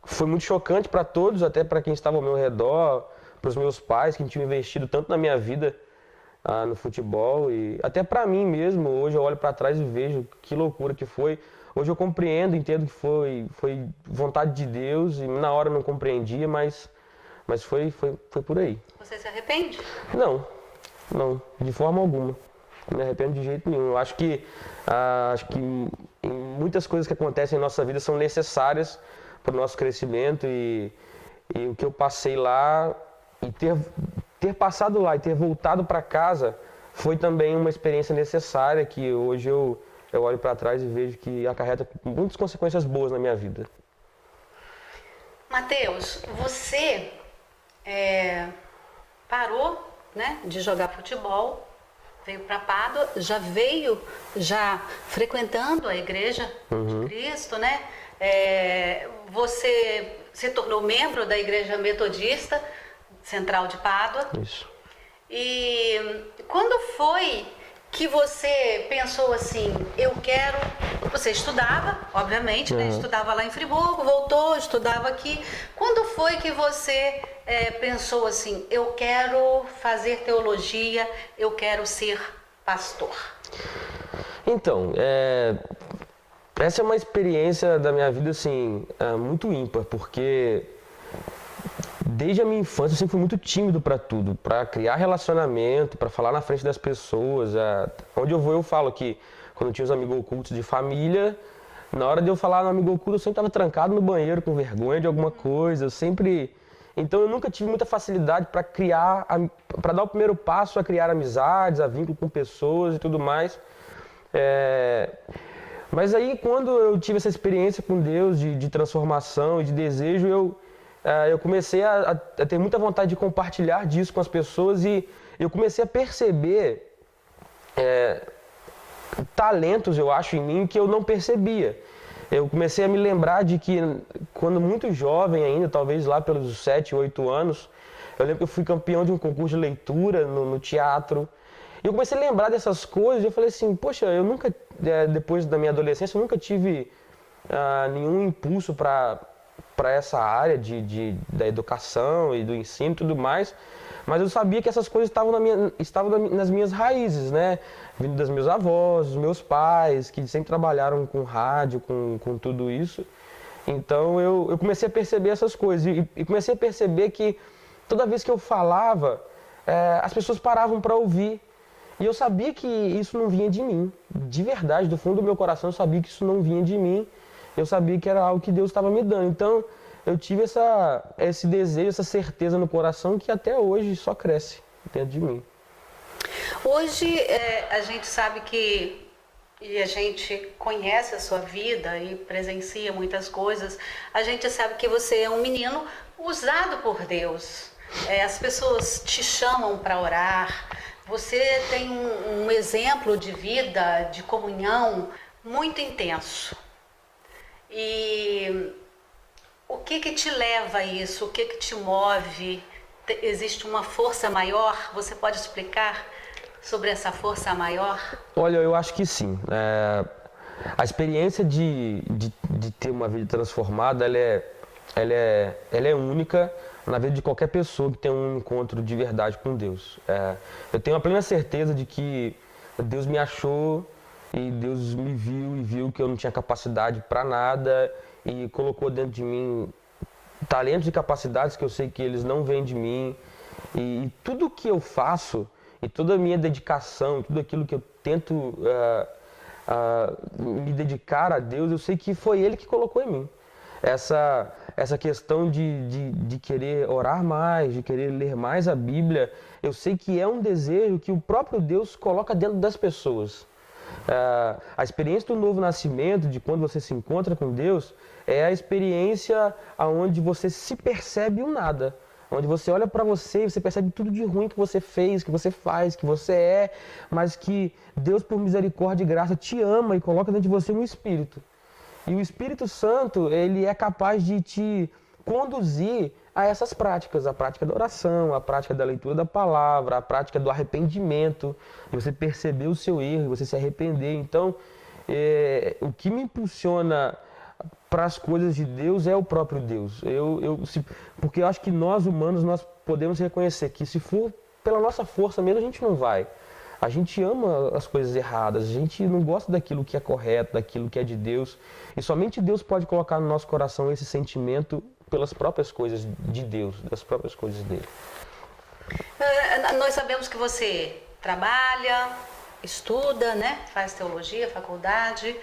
foi muito chocante para todos, até para quem estava ao meu redor, para os meus pais, que tinham investido tanto na minha vida, no futebol, e até para mim mesmo. Hoje eu olho para trás e vejo que loucura que foi. Hoje eu compreendo, entendo que foi vontade de Deus, e na hora eu não compreendia, mas foi por aí. Você se arrepende? Não, de forma alguma. Não me arrependo de jeito nenhum. Eu acho que muitas coisas que acontecem em nossa vida são necessárias para o nosso crescimento, e o que eu passei lá e ter passado lá e ter voltado para casa foi também uma experiência necessária, que hoje eu olho para trás e vejo que acarreta muitas consequências boas na minha vida. Matheus, você parou, né, de jogar futebol, veio para Pádua, já frequentando a Igreja de Cristo, né? Você se tornou membro da Igreja Metodista Central de Pádua. Isso. E quando foi que você pensou assim, eu quero... Você estudava, obviamente, né? Estudava lá em Friburgo, voltou, estudava aqui. Quando foi que você pensou assim, eu quero fazer teologia, eu quero ser pastor? Então, essa é uma experiência da minha vida, assim, muito ímpar, porque desde a minha infância eu sempre fui muito tímido para tudo, para criar relacionamento, para falar na frente das pessoas. Onde eu vou, eu falo que quando eu tinha os amigos ocultos de família, na hora de eu falar no amigo oculto, eu sempre estava trancado no banheiro com vergonha de alguma coisa. Então eu nunca tive muita facilidade para para dar o primeiro passo a criar amizades, a vínculo com pessoas e tudo mais. Mas aí quando eu tive essa experiência com Deus de transformação e de desejo, eu comecei a ter muita vontade de compartilhar disso com as pessoas e eu comecei a perceber talentos, eu acho, em mim que eu não percebia. Eu comecei a me lembrar de que, quando muito jovem ainda, talvez lá pelos 7, 8 anos, eu lembro que eu fui campeão de um concurso de leitura no teatro. E eu comecei a lembrar dessas coisas e eu falei assim, poxa, eu nunca, depois da minha adolescência, eu nunca tive nenhum impulso para essa área da educação e do ensino e tudo mais, mas eu sabia que essas coisas estavam nas minhas raízes, né? Vindo dos meus avós, dos meus pais, que sempre trabalharam com rádio, com tudo isso. Então eu comecei a perceber essas coisas e comecei a perceber que toda vez que eu falava, as pessoas paravam para ouvir. E eu sabia que isso não vinha de mim, de verdade, do fundo do meu coração eu sabia que isso não vinha de mim. Eu sabia que era algo que Deus estava me dando. Então, eu tive esse desejo, essa certeza no coração que até hoje só cresce dentro de mim. Hoje, a gente sabe e a gente conhece a sua vida e presencia muitas coisas, a gente sabe que você é um menino usado por Deus. As pessoas te chamam para orar, você tem um exemplo de vida, de comunhão muito intenso. E o que te leva a isso? O que te move? Existe uma força maior? Você pode explicar sobre essa força maior? Olha, eu acho que sim. A experiência de ter uma vida transformada, ela é única na vida de qualquer pessoa que tem um encontro de verdade com Deus. Eu tenho a plena certeza de que Deus me achou e Deus me viu e viu que eu não tinha capacidade para nada e colocou dentro de mim talentos e capacidades que eu sei que eles não vêm de mim. E tudo que eu faço e toda a minha dedicação, tudo aquilo que eu tento me dedicar a Deus, eu sei que foi Ele que colocou em mim. Essa questão de querer orar mais, de querer ler mais a Bíblia, eu sei que é um desejo que o próprio Deus coloca dentro das pessoas. A experiência do novo nascimento, de quando você se encontra com Deus, é a experiência onde você se percebe um nada. Onde você olha para você e você percebe tudo de ruim que você fez, que você faz, que você é, mas que Deus, por misericórdia e graça, te ama e coloca dentro de você um Espírito. E o Espírito Santo, ele é capaz de te conduzir a essas práticas, a prática da oração, a prática da leitura da palavra, a prática do arrependimento, de você perceber o seu erro, você se arrepender. Então, o que me impulsiona para as coisas de Deus é o próprio Deus. Porque eu acho que nós humanos, nós podemos reconhecer que se for pela nossa força mesmo, a gente não vai. A gente ama as coisas erradas, a gente não gosta daquilo que é correto, daquilo que é de Deus. E somente Deus pode colocar no nosso coração esse sentimento pelas próprias coisas de Deus, das próprias coisas dele. Nós sabemos que você trabalha, estuda, né? Faz teologia, faculdade.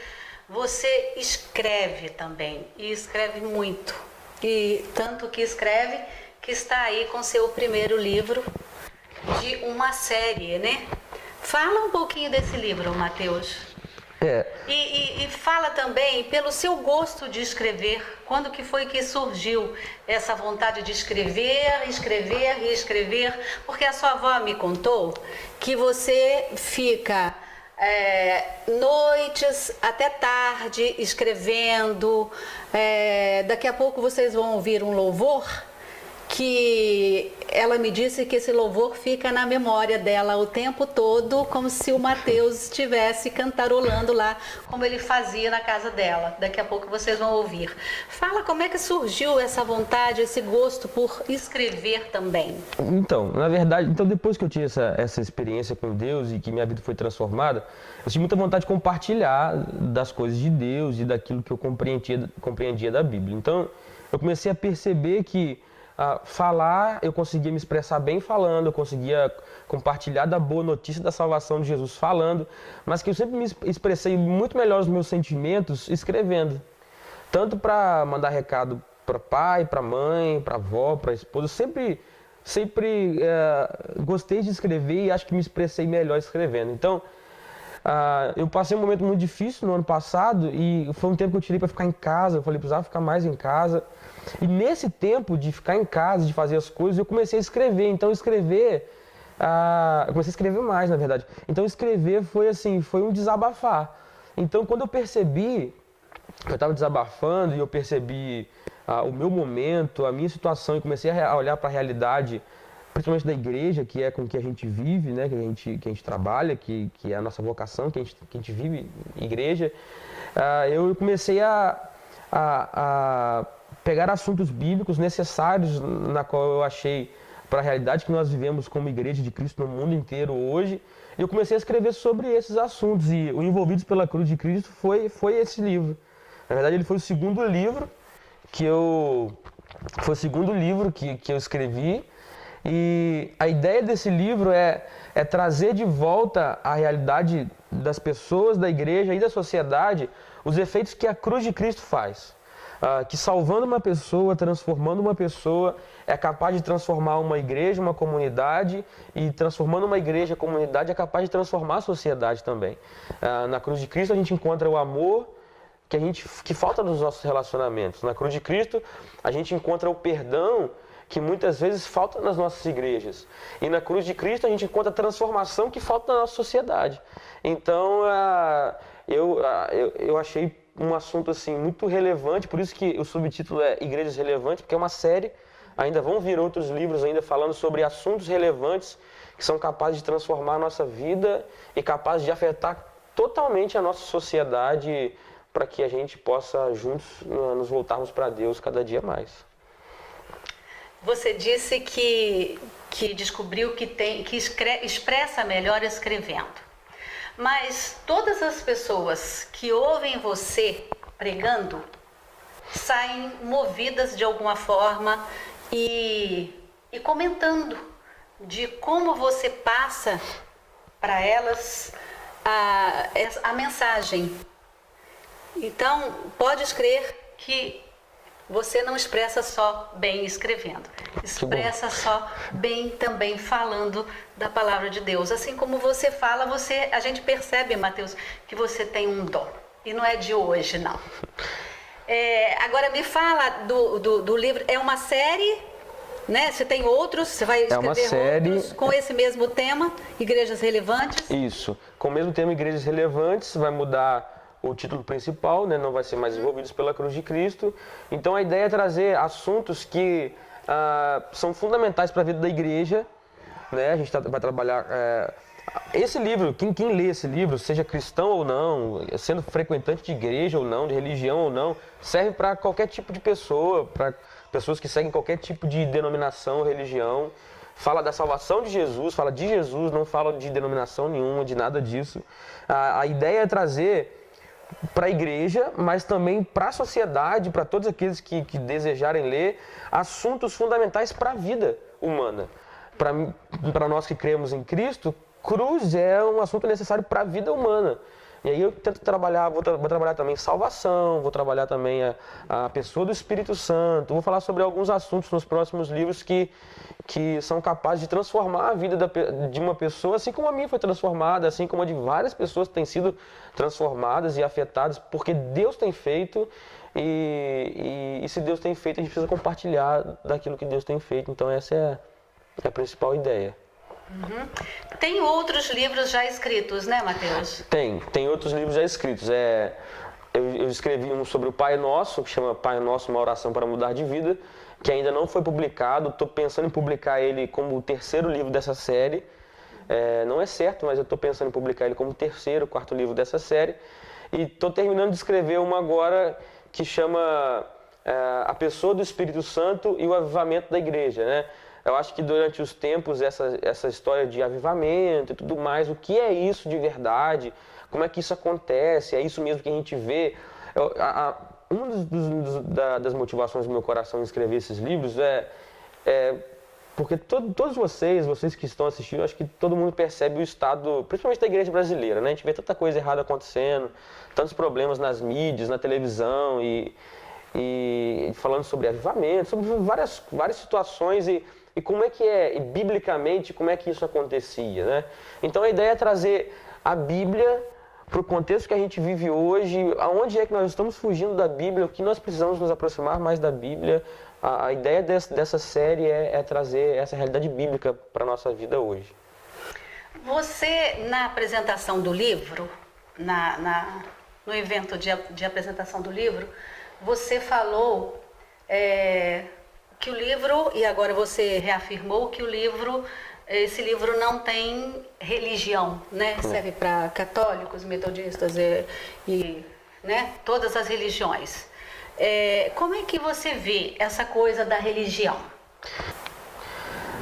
Você escreve também, e escreve muito. E tanto que escreve que está aí com seu primeiro livro de uma série, né? Fala um pouquinho desse livro, Mateus. E fala também pelo seu gosto de escrever. Quando que foi que surgiu essa vontade de escrever, escrever e escrever? Porque a sua avó me contou que você fica noites até tarde escrevendo. Daqui a pouco vocês vão ouvir um louvor que ela me disse que esse louvor fica na memória dela o tempo todo, como se o Mateus estivesse cantarolando lá, como ele fazia na casa dela. Daqui a pouco vocês vão ouvir. Fala como é que surgiu essa vontade, esse gosto por escrever também. Então, na verdade, depois que eu tive essa experiência com Deus e que minha vida foi transformada, eu tive muita vontade de compartilhar das coisas de Deus e daquilo que eu compreendia da Bíblia. Então, eu comecei a perceber que falar, eu conseguia me expressar bem falando, eu conseguia compartilhar da boa notícia da salvação de Jesus falando, mas que eu sempre me expressei muito melhor os meus sentimentos escrevendo. Tanto para mandar recado para pai, para mãe, para avó, para esposa. Eu sempre gostei de escrever e acho que me expressei melhor escrevendo. Então, eu passei um momento muito difícil no ano passado e foi um tempo que eu tirei para ficar em casa. Eu falei, precisava ficar mais em casa. E nesse tempo de ficar em casa, de fazer as coisas, eu comecei a escrever. Então, eu comecei a escrever mais, na verdade. Então, escrever foi um desabafar. Então, quando eu percebi que eu estava desabafando e eu percebi o meu momento, a minha situação, e comecei a olhar para a realidade, principalmente da igreja, que é com que a gente vive, né, que a gente trabalha, que é a nossa vocação, que a gente vive igreja, eu comecei a pegar assuntos bíblicos necessários na qual eu achei para a realidade que nós vivemos como igreja de Cristo no mundo inteiro hoje, e eu comecei a escrever sobre esses assuntos, e o Envolvidos pela Cruz de Cristo foi esse livro. Na verdade, ele foi o segundo livro que eu escrevi, e a ideia desse livro é trazer de volta à realidade das pessoas, da igreja e da sociedade, os efeitos que a cruz de Cristo faz. Que salvando uma pessoa, transformando uma pessoa, é capaz de transformar uma igreja, uma comunidade, e transformando uma igreja, a comunidade, é capaz de transformar a sociedade também. Na cruz de Cristo a gente encontra o amor que falta nos nossos relacionamentos. Na cruz de Cristo a gente encontra o perdão que muitas vezes falta nas nossas igrejas. E na cruz de Cristo a gente encontra a transformação que falta na nossa sociedade. Então, eu achei um assunto assim muito relevante, por isso que o subtítulo é Igrejas Relevantes, porque é uma série, ainda vão vir outros livros ainda falando sobre assuntos relevantes que são capazes de transformar a nossa vida e capazes de afetar totalmente a nossa sociedade para que a gente possa juntos nos voltarmos para Deus cada dia mais. Você disse que descobriu que expressa melhor escrevendo. Mas todas as pessoas que ouvem você pregando saem movidas de alguma forma e comentando de como você passa para elas a mensagem. Então, pode crer que você não expressa só bem escrevendo, expressa só bem também falando da palavra de Deus. Assim como você fala, a gente percebe, Mateus, que você tem um dom. E não é de hoje, não. Agora me fala do livro. É uma série, né? Você tem outros, você vai escrever outros com esse mesmo tema, Igrejas Relevantes? Isso, com o mesmo tema Igrejas Relevantes, vai mudar o título principal, né? Não vai ser mais Envolvidos pela Cruz de Cristo. Então a ideia é trazer assuntos que são fundamentais para a vida da igreja, né? A gente vai trabalhar esse livro, quem lê esse livro, seja cristão ou não, sendo frequentante de igreja ou não, de religião ou não, serve para qualquer tipo de pessoa, para pessoas que seguem qualquer tipo de denominação, religião. Fala da salvação de Jesus, fala de Jesus, não fala de denominação nenhuma, de nada disso. A ideia é trazer para a igreja, mas também para a sociedade, para todos aqueles que desejarem ler, assuntos fundamentais para a vida humana. Para nós que cremos em Cristo, cruz é um assunto necessário para a vida humana. E aí eu tento trabalhar, vou trabalhar também salvação, vou trabalhar também a pessoa do Espírito Santo, vou falar sobre alguns assuntos nos próximos livros que são capazes de transformar a vida de uma pessoa, assim como a minha foi transformada, assim como a de várias pessoas têm sido transformadas e afetadas, porque Deus tem feito, e se Deus tem feito, a gente precisa compartilhar daquilo que Deus tem feito. Então essa é a principal ideia. Uhum. Tem outros livros já escritos, né, Mateus? Tem outros livros já escritos. Eu escrevi um sobre o Pai Nosso, que chama Pai Nosso, uma oração para mudar de vida, que ainda não foi publicado. Estou pensando em publicar ele como o terceiro livro dessa série. Não é certo, mas eu estou pensando em publicar ele como o terceiro, quarto livro dessa série. E estou terminando de escrever uma agora que chama A Pessoa do Espírito Santo e o Avivamento da Igreja, né? Eu acho que durante os tempos, essa história de avivamento e tudo mais, o que é isso de verdade? Como é que isso acontece? É isso mesmo que a gente vê? Uma das motivações do meu coração em escrever esses livros porque todos vocês que estão assistindo, acho que todo mundo percebe o estado, principalmente da igreja brasileira, né? A gente vê tanta coisa errada acontecendo, tantos problemas nas mídias, na televisão e falando sobre avivamento, sobre várias situações e como é que e biblicamente, como é que isso acontecia, né? Então a ideia é trazer a Bíblia para o contexto que a gente vive hoje, aonde é que nós estamos fugindo da Bíblia, o que nós precisamos nos aproximar mais da Bíblia. A ideia dessa série é trazer essa realidade bíblica para a nossa vida hoje. Você, na apresentação do livro, no evento de apresentação do livro, você falou que o livro, e agora você reafirmou que esse livro não tem religião, né? Serve para católicos, metodistas e né? Todas as religiões. Como é que você vê essa coisa da religião?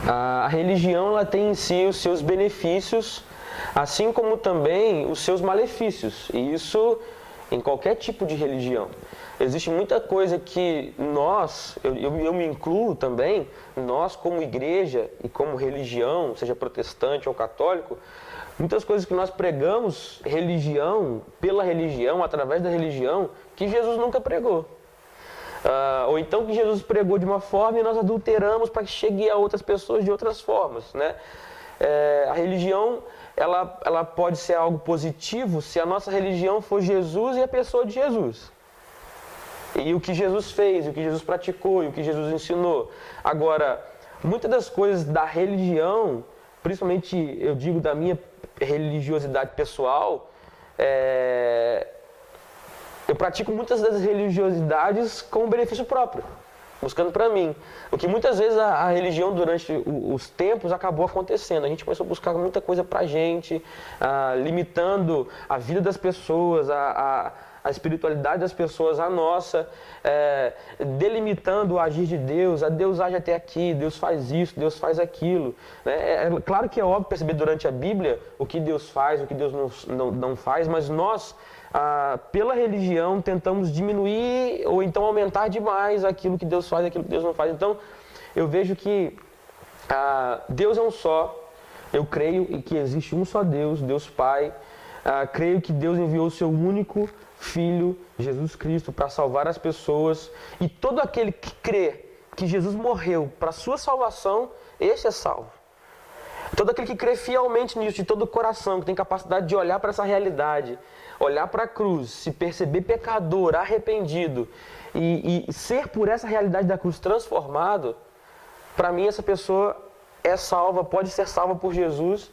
A religião ela tem em si os seus benefícios, assim como também os seus malefícios. E isso em qualquer tipo de religião. Existe muita coisa que eu me incluo também, nós como igreja e como religião, seja protestante ou católico, muitas coisas que nós pregamos pela religião, através da religião, que Jesus nunca pregou. Ou então que Jesus pregou de uma forma e nós adulteramos para que chegue a outras pessoas de outras formas, né? A religião, ela pode ser algo positivo se a nossa religião for Jesus e a pessoa de Jesus. E o que Jesus fez, o que Jesus praticou, e o que Jesus ensinou. Agora, muitas das coisas da religião, principalmente eu digo da minha religiosidade pessoal, eu pratico muitas das religiosidades com benefício próprio, buscando para mim. O que muitas vezes a religião durante os tempos acabou acontecendo. A gente começou a buscar muita coisa para a gente, limitando a vida das pessoas, a espiritualidade das pessoas, a nossa, delimitando o agir de Deus. Deus age até aqui, Deus faz isso, Deus faz aquilo. Né? Claro que é óbvio perceber durante a Bíblia o que Deus faz, o que Deus não faz, mas nós, pela religião, tentamos diminuir ou então aumentar demais aquilo que Deus faz, aquilo que Deus não faz. Então, eu vejo que Deus é um só. Eu creio que existe um só Deus, Deus Pai. Creio que Deus enviou o seu único Filho, Jesus Cristo, para salvar as pessoas. E todo aquele que crê que Jesus morreu para a sua salvação, esse é salvo. Todo aquele que crê fielmente nisso, de todo o coração, que tem capacidade de olhar para essa realidade, olhar para a cruz, se perceber pecador, arrependido, e ser por essa realidade da cruz transformado, para mim essa pessoa é salva, pode ser salva por Jesus,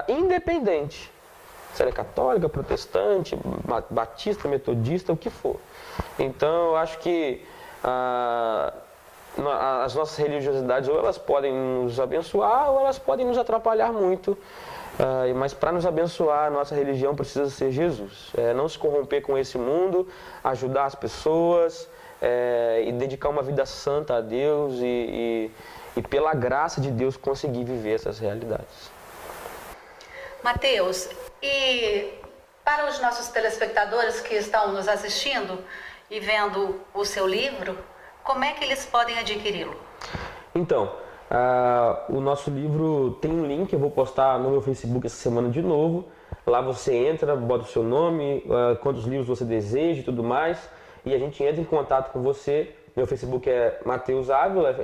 independente se ela é católica, protestante, batista, metodista, o que for. Então eu acho que as nossas religiosidades ou elas podem nos abençoar ou elas podem nos atrapalhar muito. Mas para nos abençoar, a nossa religião precisa ser Jesus. Não se corromper com esse mundo, ajudar as pessoas e dedicar uma vida santa a Deus e pela graça de Deus conseguir viver essas realidades. Mateus, e para os nossos telespectadores que estão nos assistindo e vendo o seu livro, como é que eles podem adquiri-lo? Então, o nosso livro tem um link, eu vou postar no meu Facebook essa semana de novo. Lá você entra, bota o seu nome, quantos livros você deseja e tudo mais, e a gente entra em contato com você. Meu Facebook é Matheus Ávila,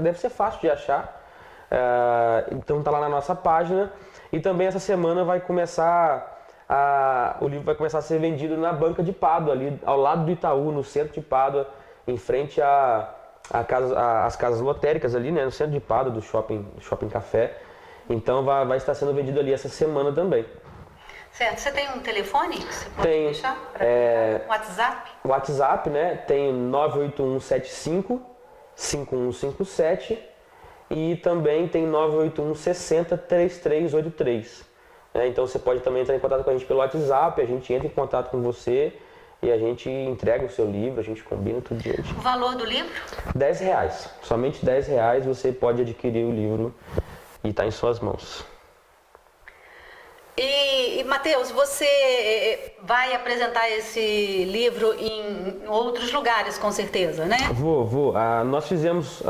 deve ser fácil de achar, então tá lá na nossa página. E também essa semana vai começar, o livro vai começar a ser vendido na Banca de Pádua, ali ao lado do Itaú, no centro de Pádua, em frente às casas lotéricas ali, né, no centro de Pádua, do shopping Café. Então vai estar sendo vendido ali essa semana também. Certo. Você tem um telefone que você pode Tenho. deixar? Um WhatsApp? O WhatsApp, né? Tem 98175-5157 e também tem 98160-3383. Então você pode também entrar em contato com a gente pelo WhatsApp, a gente entra em contato com você e a gente entrega o seu livro, a gente combina tudo direitinho. O valor do livro? R$10. Somente R$10 você pode adquirir o livro e está em suas mãos. E Matheus, você vai apresentar esse livro em outros lugares, com certeza, né? Vou. Nós fizemos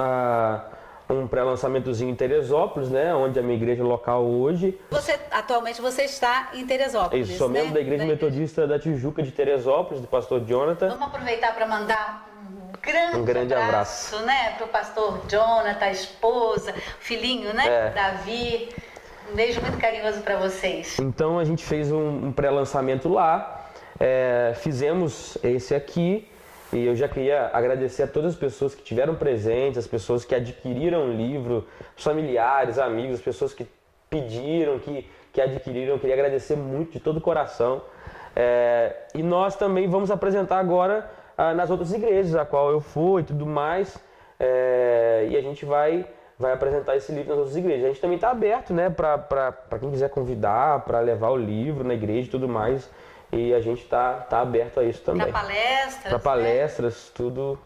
um pré-lançamentozinho em Teresópolis, né? Onde é a minha igreja local hoje. Atualmente você está em Teresópolis, Isso, sou membro da Igreja Metodista da Tijuca de Teresópolis, do pastor Jonathan. Vamos aproveitar para mandar um grande abraço, né? Para o pastor Jonathan, a esposa, filhinho, né? Davi. Um beijo muito carinhoso para vocês. Então a gente fez um pré-lançamento lá, fizemos esse aqui e eu já queria agradecer a todas as pessoas que tiveram presentes, as pessoas que adquiriram o livro, os familiares, amigos, as pessoas que pediram, que adquiriram. Eu queria agradecer muito de todo o coração. E nós também vamos apresentar agora nas outras igrejas, a qual eu fui e tudo mais, e a gente vai apresentar esse livro nas outras igrejas. A gente também está aberto, né, para quem quiser convidar, para levar o livro na igreja e tudo mais. E a gente tá aberto a isso também. Para palestras. Para palestras, tudo.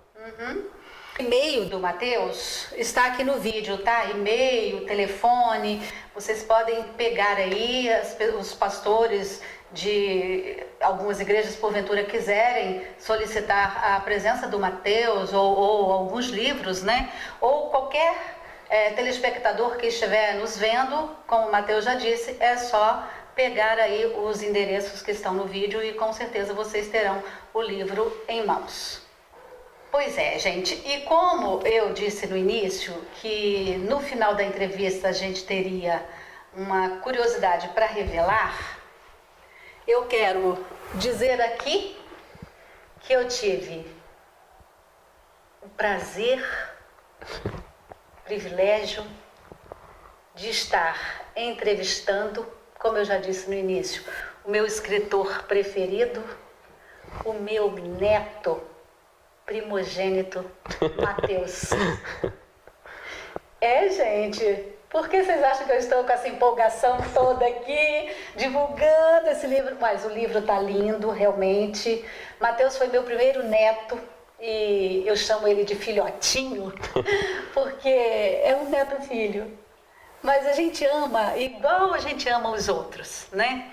O e-mail do Matheus está aqui no vídeo, tá? E-mail, telefone. Vocês podem pegar aí, os pastores de algumas igrejas, porventura, quiserem solicitar a presença do Matheus ou alguns livros, né? Ou qualquer telespectador que estiver nos vendo, como o Matheus já disse, é só pegar aí os endereços que estão no vídeo e com certeza vocês terão o livro em mãos. Pois é, gente, e como eu disse no início que no final da entrevista a gente teria uma curiosidade para revelar, eu quero dizer aqui que eu tive o prazer, privilégio de estar entrevistando, como eu já disse no início, o meu escritor preferido, o meu neto primogênito, Matheus. Gente, por que vocês acham que eu estou com essa empolgação toda aqui, divulgando esse livro? Mas o livro está lindo, realmente. Matheus foi meu primeiro neto e eu chamo ele de filhotinho, porque é um neto-filho. Mas a gente ama igual a gente ama os outros, né?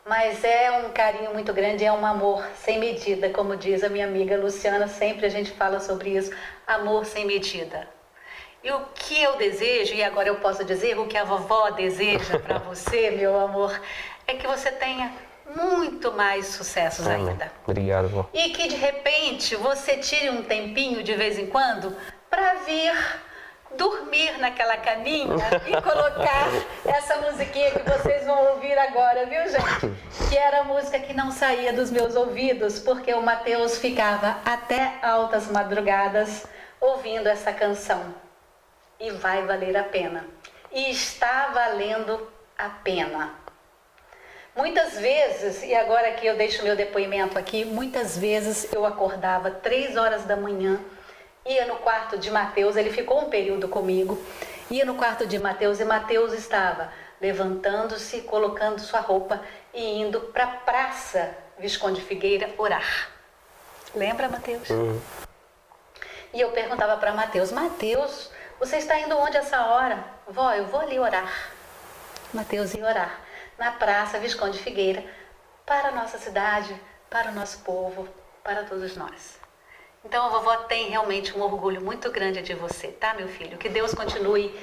Mas é um carinho muito grande, é um amor sem medida, como diz a minha amiga Luciana, sempre a gente fala sobre isso, amor sem medida. E o que eu desejo, e agora eu posso dizer o que a vovó deseja para você, meu amor, é que você tenha muito mais sucessos ainda. Obrigado, vó. E que de repente você tire um tempinho de vez em quando para vir dormir naquela caminha e colocar essa musiquinha que vocês vão ouvir agora, viu, gente? Que era a música que não saía dos meus ouvidos, porque o Matheus ficava até altas madrugadas ouvindo essa canção. E vai valer a pena. E está valendo a pena. Muitas vezes, e agora que eu deixo meu depoimento aqui, muitas vezes eu acordava 3 horas da manhã, ia no quarto de Matheus, ele ficou um período comigo, ia no quarto de Matheus e Matheus estava levantando-se, colocando sua roupa e indo para a Praça Visconde Figueira orar. Lembra, Matheus? E eu perguntava para Matheus, Matheus, você está indo onde essa hora? Vó, eu vou ali orar. Matheus ia orar na Praça Visconde Figueira para a nossa cidade, para o nosso povo, para todos nós. Então a vovó tem realmente um orgulho muito grande de você, tá, meu filho? Que Deus continue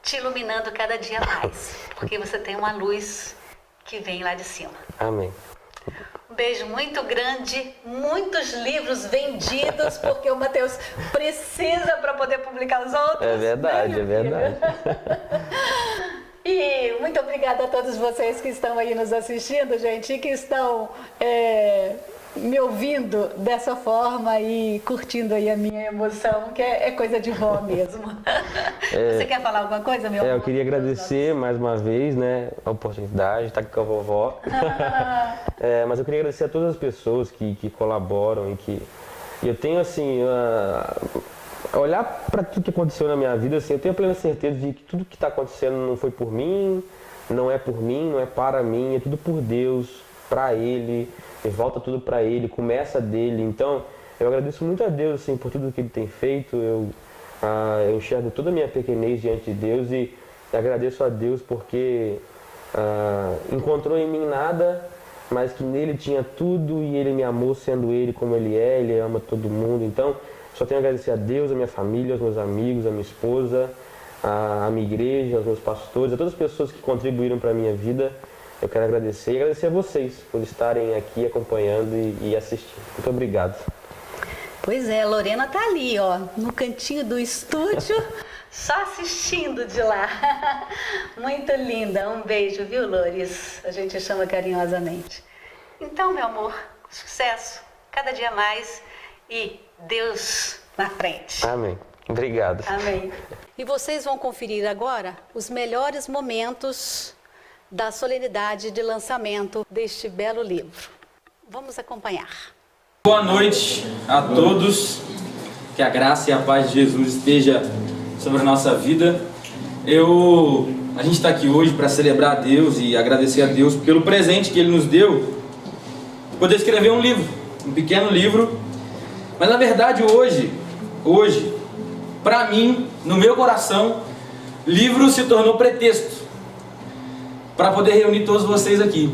te iluminando cada dia mais, porque você tem uma luz que vem lá de cima. Amém. Um beijo muito grande, muitos livros vendidos, porque o Mateus precisa para poder publicar os outros. É verdade, né, é verdade. E muito obrigada a todos vocês que estão aí nos assistindo, gente, e que estão me ouvindo dessa forma e curtindo aí a minha emoção, que é coisa de vó mesmo. Você quer falar alguma coisa, meu amor? Eu queria agradecer mais uma vez, né, a oportunidade de estar aqui com a vovó. Mas eu queria agradecer a todas as pessoas que colaboram e eu tenho, assim, olhar para tudo que aconteceu na minha vida, assim, eu tenho a plena certeza de que tudo que está acontecendo não foi por mim, não é por mim, não é para mim, é tudo por Deus, para Ele, e volta tudo para Ele, começa dele. Então, eu agradeço muito a Deus, assim, por tudo que Ele tem feito. Eu enxergo toda a minha pequenez diante de Deus e agradeço a Deus porque encontrou em mim nada, mas que nele tinha tudo e Ele me amou sendo Ele como Ele é, Ele ama todo mundo. Então, só tenho a agradecer a Deus, a minha família, aos meus amigos, a minha esposa, a minha igreja, aos meus pastores, a todas as pessoas que contribuíram para a minha vida. Eu quero agradecer e agradecer a vocês por estarem aqui acompanhando e assistindo. Muito obrigado. Pois é, a Lorena tá ali, ó, no cantinho do estúdio, só assistindo de lá. Muito linda. Um beijo, viu, Lores? A gente chama carinhosamente. Então, meu amor, sucesso, cada dia mais e Deus na frente. Amém. Obrigado. Amém. E vocês vão conferir agora os melhores momentos da solenidade de lançamento deste belo livro. Vamos acompanhar. Boa noite a todos, que a graça e a paz de Jesus esteja sobre a nossa vida. A gente está aqui hoje para celebrar a Deus e agradecer a Deus pelo presente que Ele nos deu, poder escrever um livro, um pequeno livro, mas na verdade hoje, para mim, no meu coração, livro se tornou pretexto para poder reunir todos vocês aqui.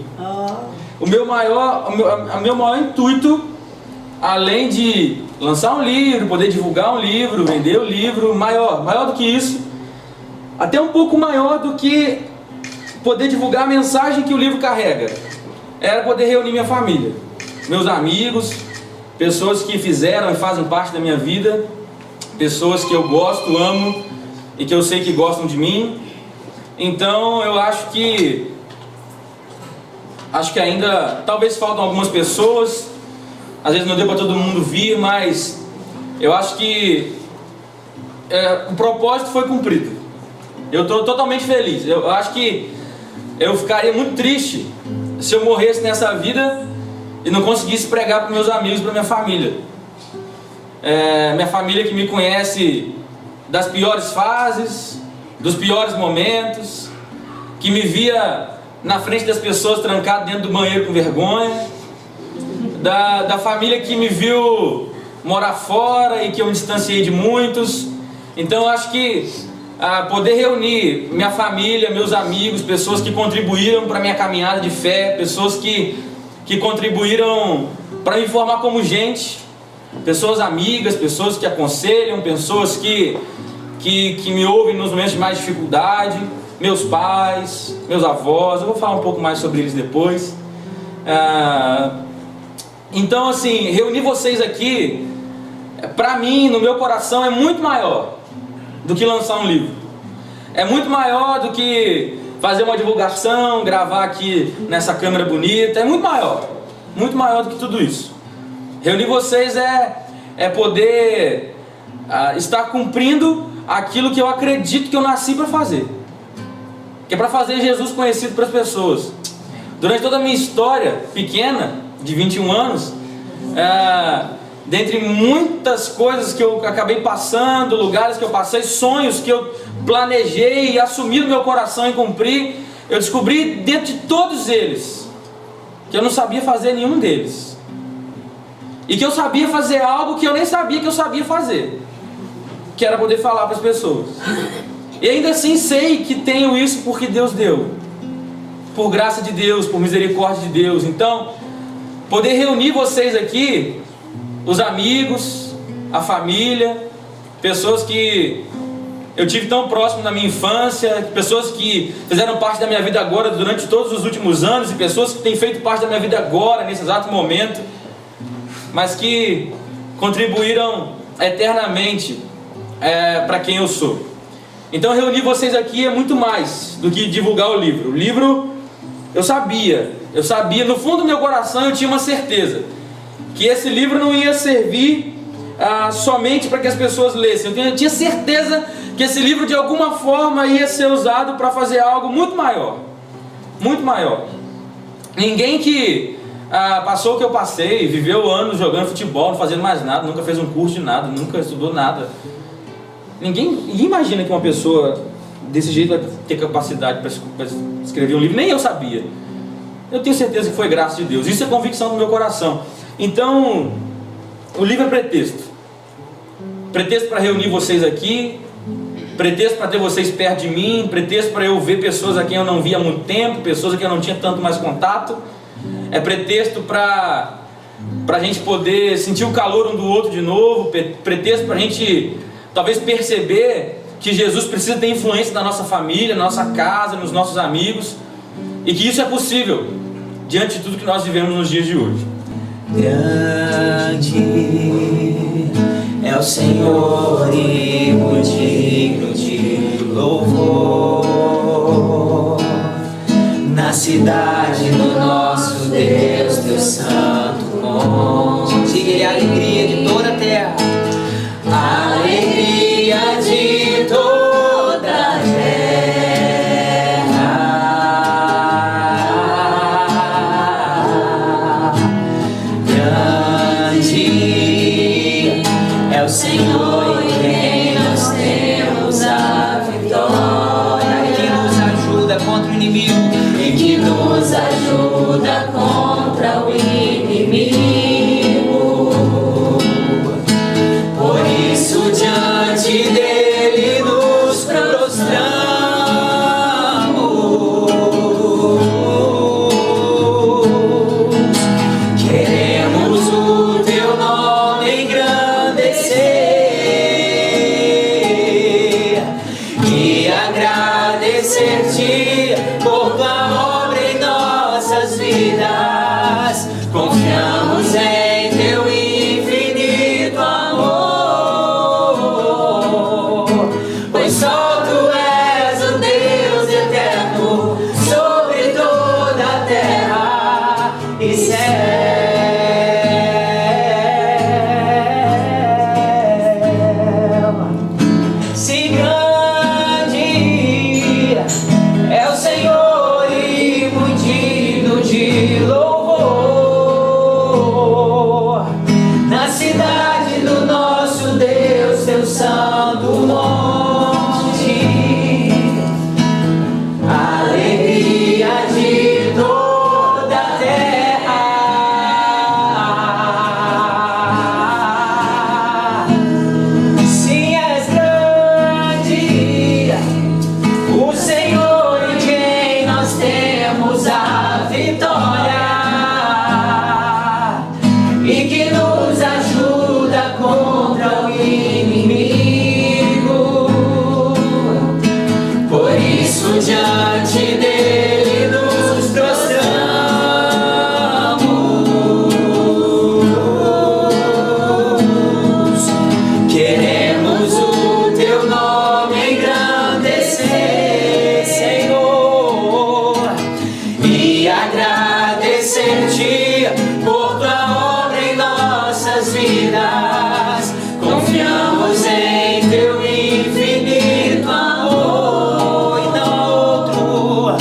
O meu maior intuito, além de lançar um livro, poder divulgar um livro, vender o livro, maior do que isso, até um pouco maior do que poder divulgar a mensagem que o livro carrega, era poder reunir minha família, meus amigos, pessoas que fizeram e fazem parte da minha vida, pessoas que eu gosto, amo e que eu sei que gostam de mim. Então eu acho que ainda talvez faltam algumas pessoas, às vezes não deu para todo mundo vir, mas eu acho que o propósito foi cumprido. Eu estou totalmente feliz. Eu acho que eu ficaria muito triste se eu morresse nessa vida e não conseguisse pregar para meus amigos, para minha família. Minha família que me conhece das piores fases, dos piores momentos, que me via na frente das pessoas trancado dentro do banheiro com vergonha, da família que me viu morar fora e que eu me distanciei de muitos. Então eu acho que poder reunir minha família, meus amigos, pessoas que contribuíram para a minha caminhada de fé, pessoas que contribuíram para me formar como gente, pessoas amigas, pessoas que aconselham, pessoas que me ouvem nos momentos de mais dificuldade, meus pais, meus avós. Eu vou falar um pouco mais sobre eles depois. Então, assim, reunir vocês aqui, para mim, no meu coração, é muito maior do que lançar um livro. É muito maior do que fazer uma divulgação, gravar aqui nessa câmera bonita. É muito maior do que tudo isso. Reunir vocês é poder estar cumprindo aquilo que eu acredito que eu nasci para fazer, que é para fazer Jesus conhecido para as pessoas. Durante toda a minha história pequena, de 21 anos, dentre muitas coisas que eu acabei passando, lugares que eu passei, sonhos que eu planejei e assumi no meu coração e cumpri, eu descobri dentro de todos eles que eu não sabia fazer nenhum deles, e que eu sabia fazer algo que eu nem sabia que eu sabia fazer, que era poder falar para as pessoas. E ainda assim sei que tenho isso porque Deus deu, por graça de Deus, por misericórdia de Deus. Então, poder reunir vocês aqui, os amigos, a família, pessoas que eu tive tão próximo na minha infância, pessoas que fizeram parte da minha vida agora durante todos os últimos anos, e pessoas que têm feito parte da minha vida agora, nesse exato momento, mas que contribuíram eternamente para quem eu sou. Então reunir vocês aqui é muito mais do que divulgar o livro. O livro, eu sabia, no fundo do meu coração eu tinha uma certeza, que esse livro não ia servir somente para que as pessoas lessem. Eu tinha certeza que esse livro de alguma forma ia ser usado para fazer algo muito maior. Muito maior. Ninguém que passou o que eu passei, viveu anos jogando futebol, não fazendo mais nada, nunca fez um curso de nada, nunca estudou nada. Ninguém imagina que uma pessoa desse jeito vai ter capacidade para escrever um livro. Nem eu sabia. Eu tenho certeza que foi graça de Deus. Isso é convicção do meu coração. Então, o livro é pretexto. Pretexto para reunir vocês aqui, pretexto para ter vocês perto de mim, pretexto para eu ver pessoas a quem eu não via há muito tempo, pessoas a quem eu não tinha tanto mais contato. É pretexto para a gente poder sentir o calor um do outro de novo, pretexto para a gente talvez perceber que Jesus precisa ter influência na nossa família, na nossa casa, nos nossos amigos, e que isso é possível diante de tudo que nós vivemos nos dias de hoje. Grande é o Senhor e muito digno de louvor, na cidade do nosso Deus, teu santo monte. Diga Ele a alegria de toda a terra, a alegria de toda a terra. Grande é o Senhor em quem nós temos a vitória, e que nos ajuda contra o inimigo, e que nos ajuda contra o inimigo. Por isso diante dele nos prostramos. Queremos o teu nome engrandecer e agradecer-te por tua obra em nossas vidas. Confiamos em teu infinito amor, pois só tu és o Deus eterno sobre toda a terra e céu. Se grande é o Senhor e muito digno de louvor, na cidade do nosso Deus, teu santo monte, a alegria de toda a terra. Sim, és grande, o Senhor em quem nós temos a vitória, e que nos ajuda contra o inimigo. Por isso diante dele nos prostramos. Queremos o teu nome engrandecer, Senhor, e agradecer-te por tua obra em nossas vidas. Confiamos em teu infinito amor e não outro,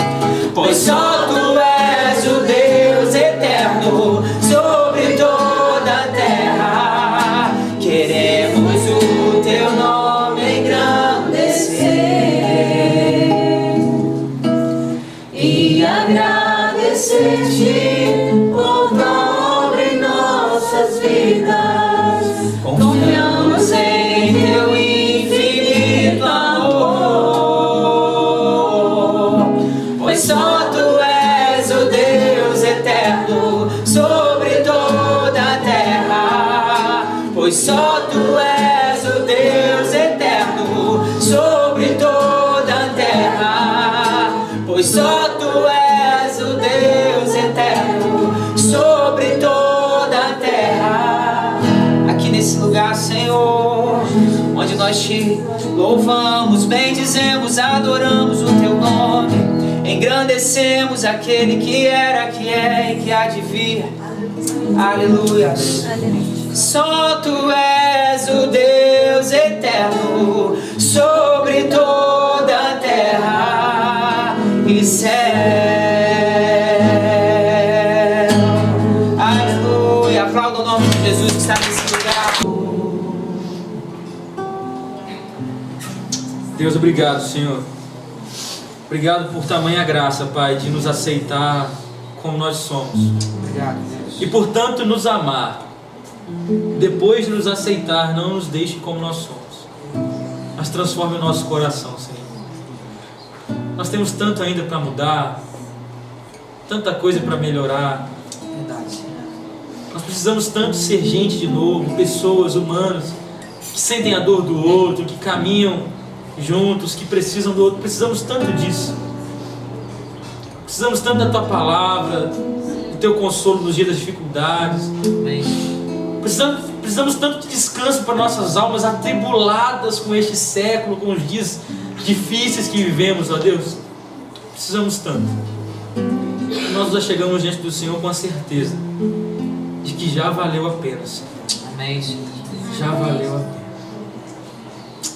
pois só tu és o Deus eterno sobre toda a terra. Queremos o teu nome engrandecer e agradecer-te por tua obra em nossas vidas. Confiamos em teu infinito amor, pois só tu és o Deus eterno sobre toda a terra, pois só tu és o Deus eterno sobre aqui nesse lugar, Senhor, onde nós te louvamos, bendizemos, adoramos o teu nome, engrandecemos aquele que era, que é e que há de vir. Aleluia. Só tu és o Deus eterno sobre toda a terra e céu. Aleluia. Aplauda o nome de Jesus que está nesse lugar. Deus, obrigado, Senhor. Obrigado por tamanha graça, Pai, de nos aceitar como nós somos. Obrigado, Deus. E por tanto nos amar. Depois de nos aceitar, não nos deixe como nós somos, mas transforme o nosso coração, Senhor. Nós temos tanto ainda para mudar, tanta coisa para melhorar. Verdade. Nós precisamos tanto ser gente de novo, pessoas humanas que sentem a dor do outro, que caminham juntos, que precisam do outro. Precisamos tanto disso. Precisamos tanto da Tua palavra, do Teu consolo nos dias das dificuldades. Amém. Precisamos tanto de descanso para nossas almas atribuladas com este século, com os dias difíceis que vivemos, ó Deus. Precisamos tanto. E nós nos chegamos diante do Senhor com a certeza de que já valeu a pena, Senhor. Amém, Senhor. Já valeu a pena.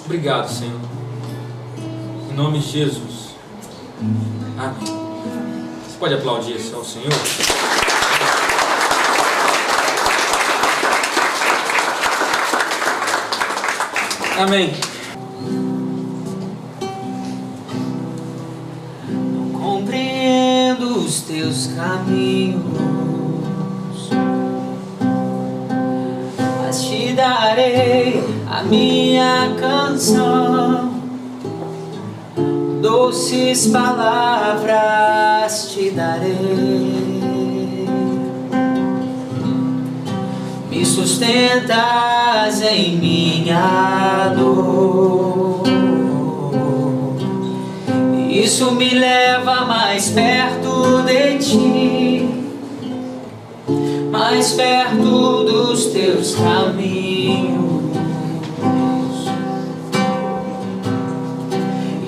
Obrigado, Senhor. Em nome de Jesus. Amém. Você pode aplaudir ao Senhor? Amém. Não compreendo os teus caminhos, mas te darei a minha canção. Doces palavras te darei. Me sustentas em minha dor. Isso me leva mais perto de ti, mais perto dos teus caminhos.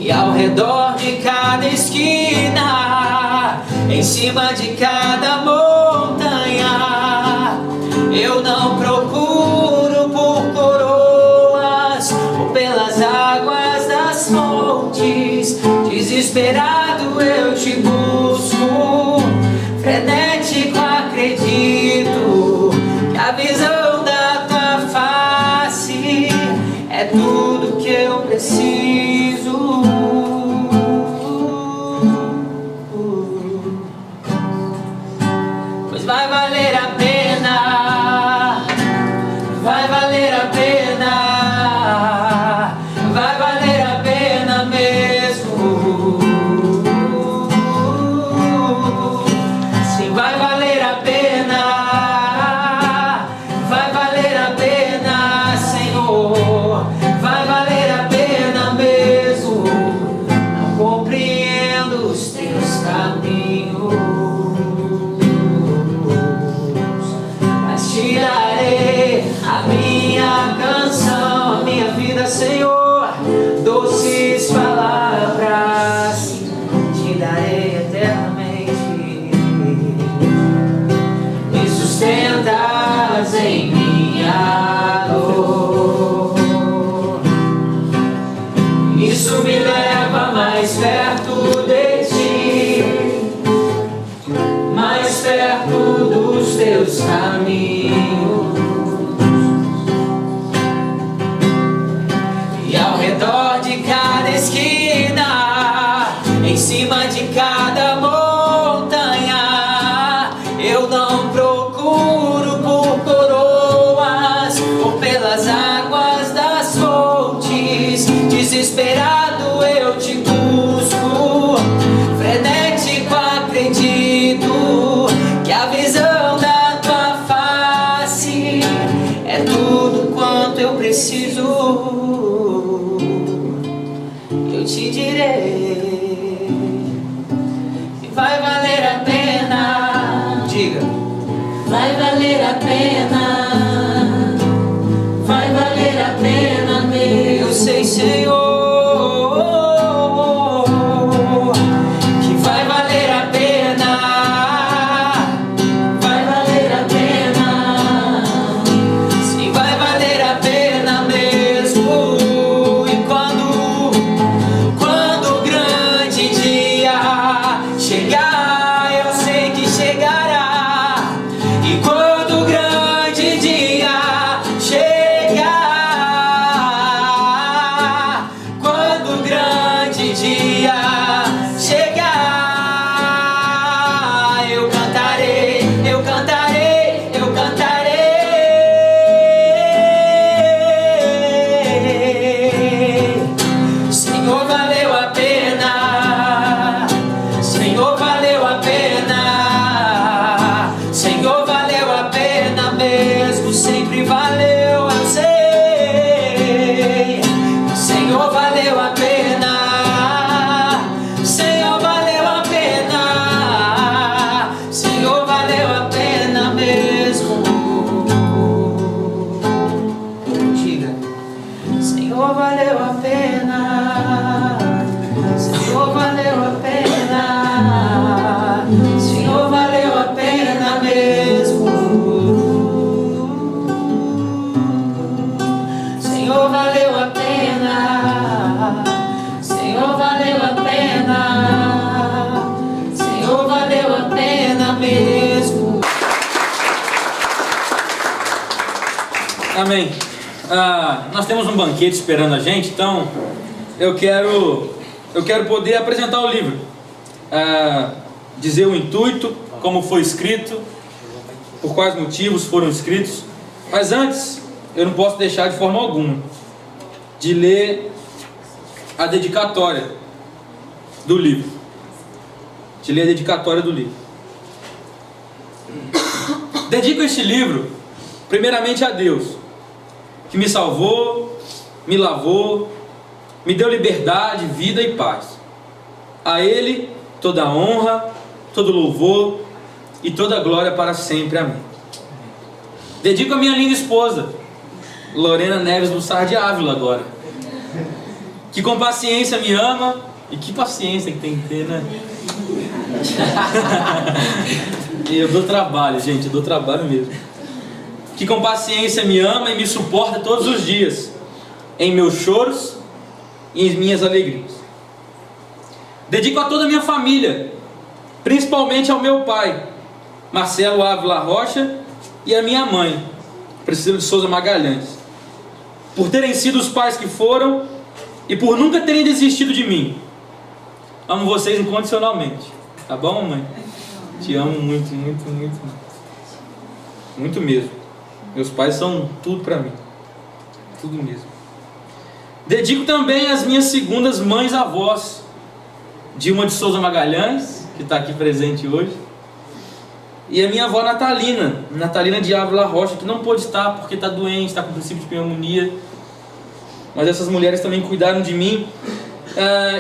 E ao redor de cada esquina, em cima de cada montanha, eu não procuro por coroas ou pelas águas das fontes. Desesperado eu te busco, frenético acredito que a visão da tua face é tudo que eu preciso. Pois vai valer a pena, vai valer a pena, vai valer a pena mesmo. Sim, vai valer a pena, vai valer a pena, Senhor, vai valer a pena mesmo. Não compreendo os teus caminhos, mas te darei a minha canção, a minha vida, Senhor. Doces palavras te darei eternamente. Me sustentas em minha dor. Isso me leva mais perto de ti, mais perto dos teus caminhos. E ao redor de cada esquina, em cima de cada montanha, eu não procuro por coroas ou pelas águas das fontes. Desesperado eu te busco, frenético acredito que a visão da tua face é tudo quanto eu preciso. Eu te direi que vai valer a pena. Diga. Vai valer a pena, Amém. Nós temos um banquete esperando a gente, então eu quero poder apresentar o livro, dizer o intuito, como foi escrito, por quais motivos foram escritos. Mas antes, eu não posso deixar de forma alguma de ler a dedicatória do livro. Dedico este livro primeiramente a Deus, que me salvou, me lavou, me deu liberdade, vida e paz. A Ele toda a honra, todo louvor e toda a glória para sempre. Amém. Dedico a minha linda esposa, Lorena Neves Bussard de Ávila agora, que com paciência me ama. E que paciência que tem que ter, né? E eu dou trabalho, gente, eu dou trabalho mesmo. Que com paciência me ama e me suporta todos os dias, em meus choros e em minhas alegrias. Dedico a toda a minha família, principalmente ao meu pai, Marcelo Ávila Rocha, e a minha mãe, Priscila de Souza Magalhães, por terem sido os pais que foram e por nunca terem desistido de mim. Amo vocês incondicionalmente. Tá bom, mamãe? Te amo muito, muito, muito, muito. Muito mesmo. Meus pais são tudo pra mim. Tudo mesmo. Dedico também às minhas segundas mães avós, Dilma de Souza Magalhães, que está aqui presente hoje, e a minha avó Natalina de Ávila Rocha, que não pôde estar porque está doente, está com princípio de pneumonia. Mas essas mulheres também cuidaram de mim.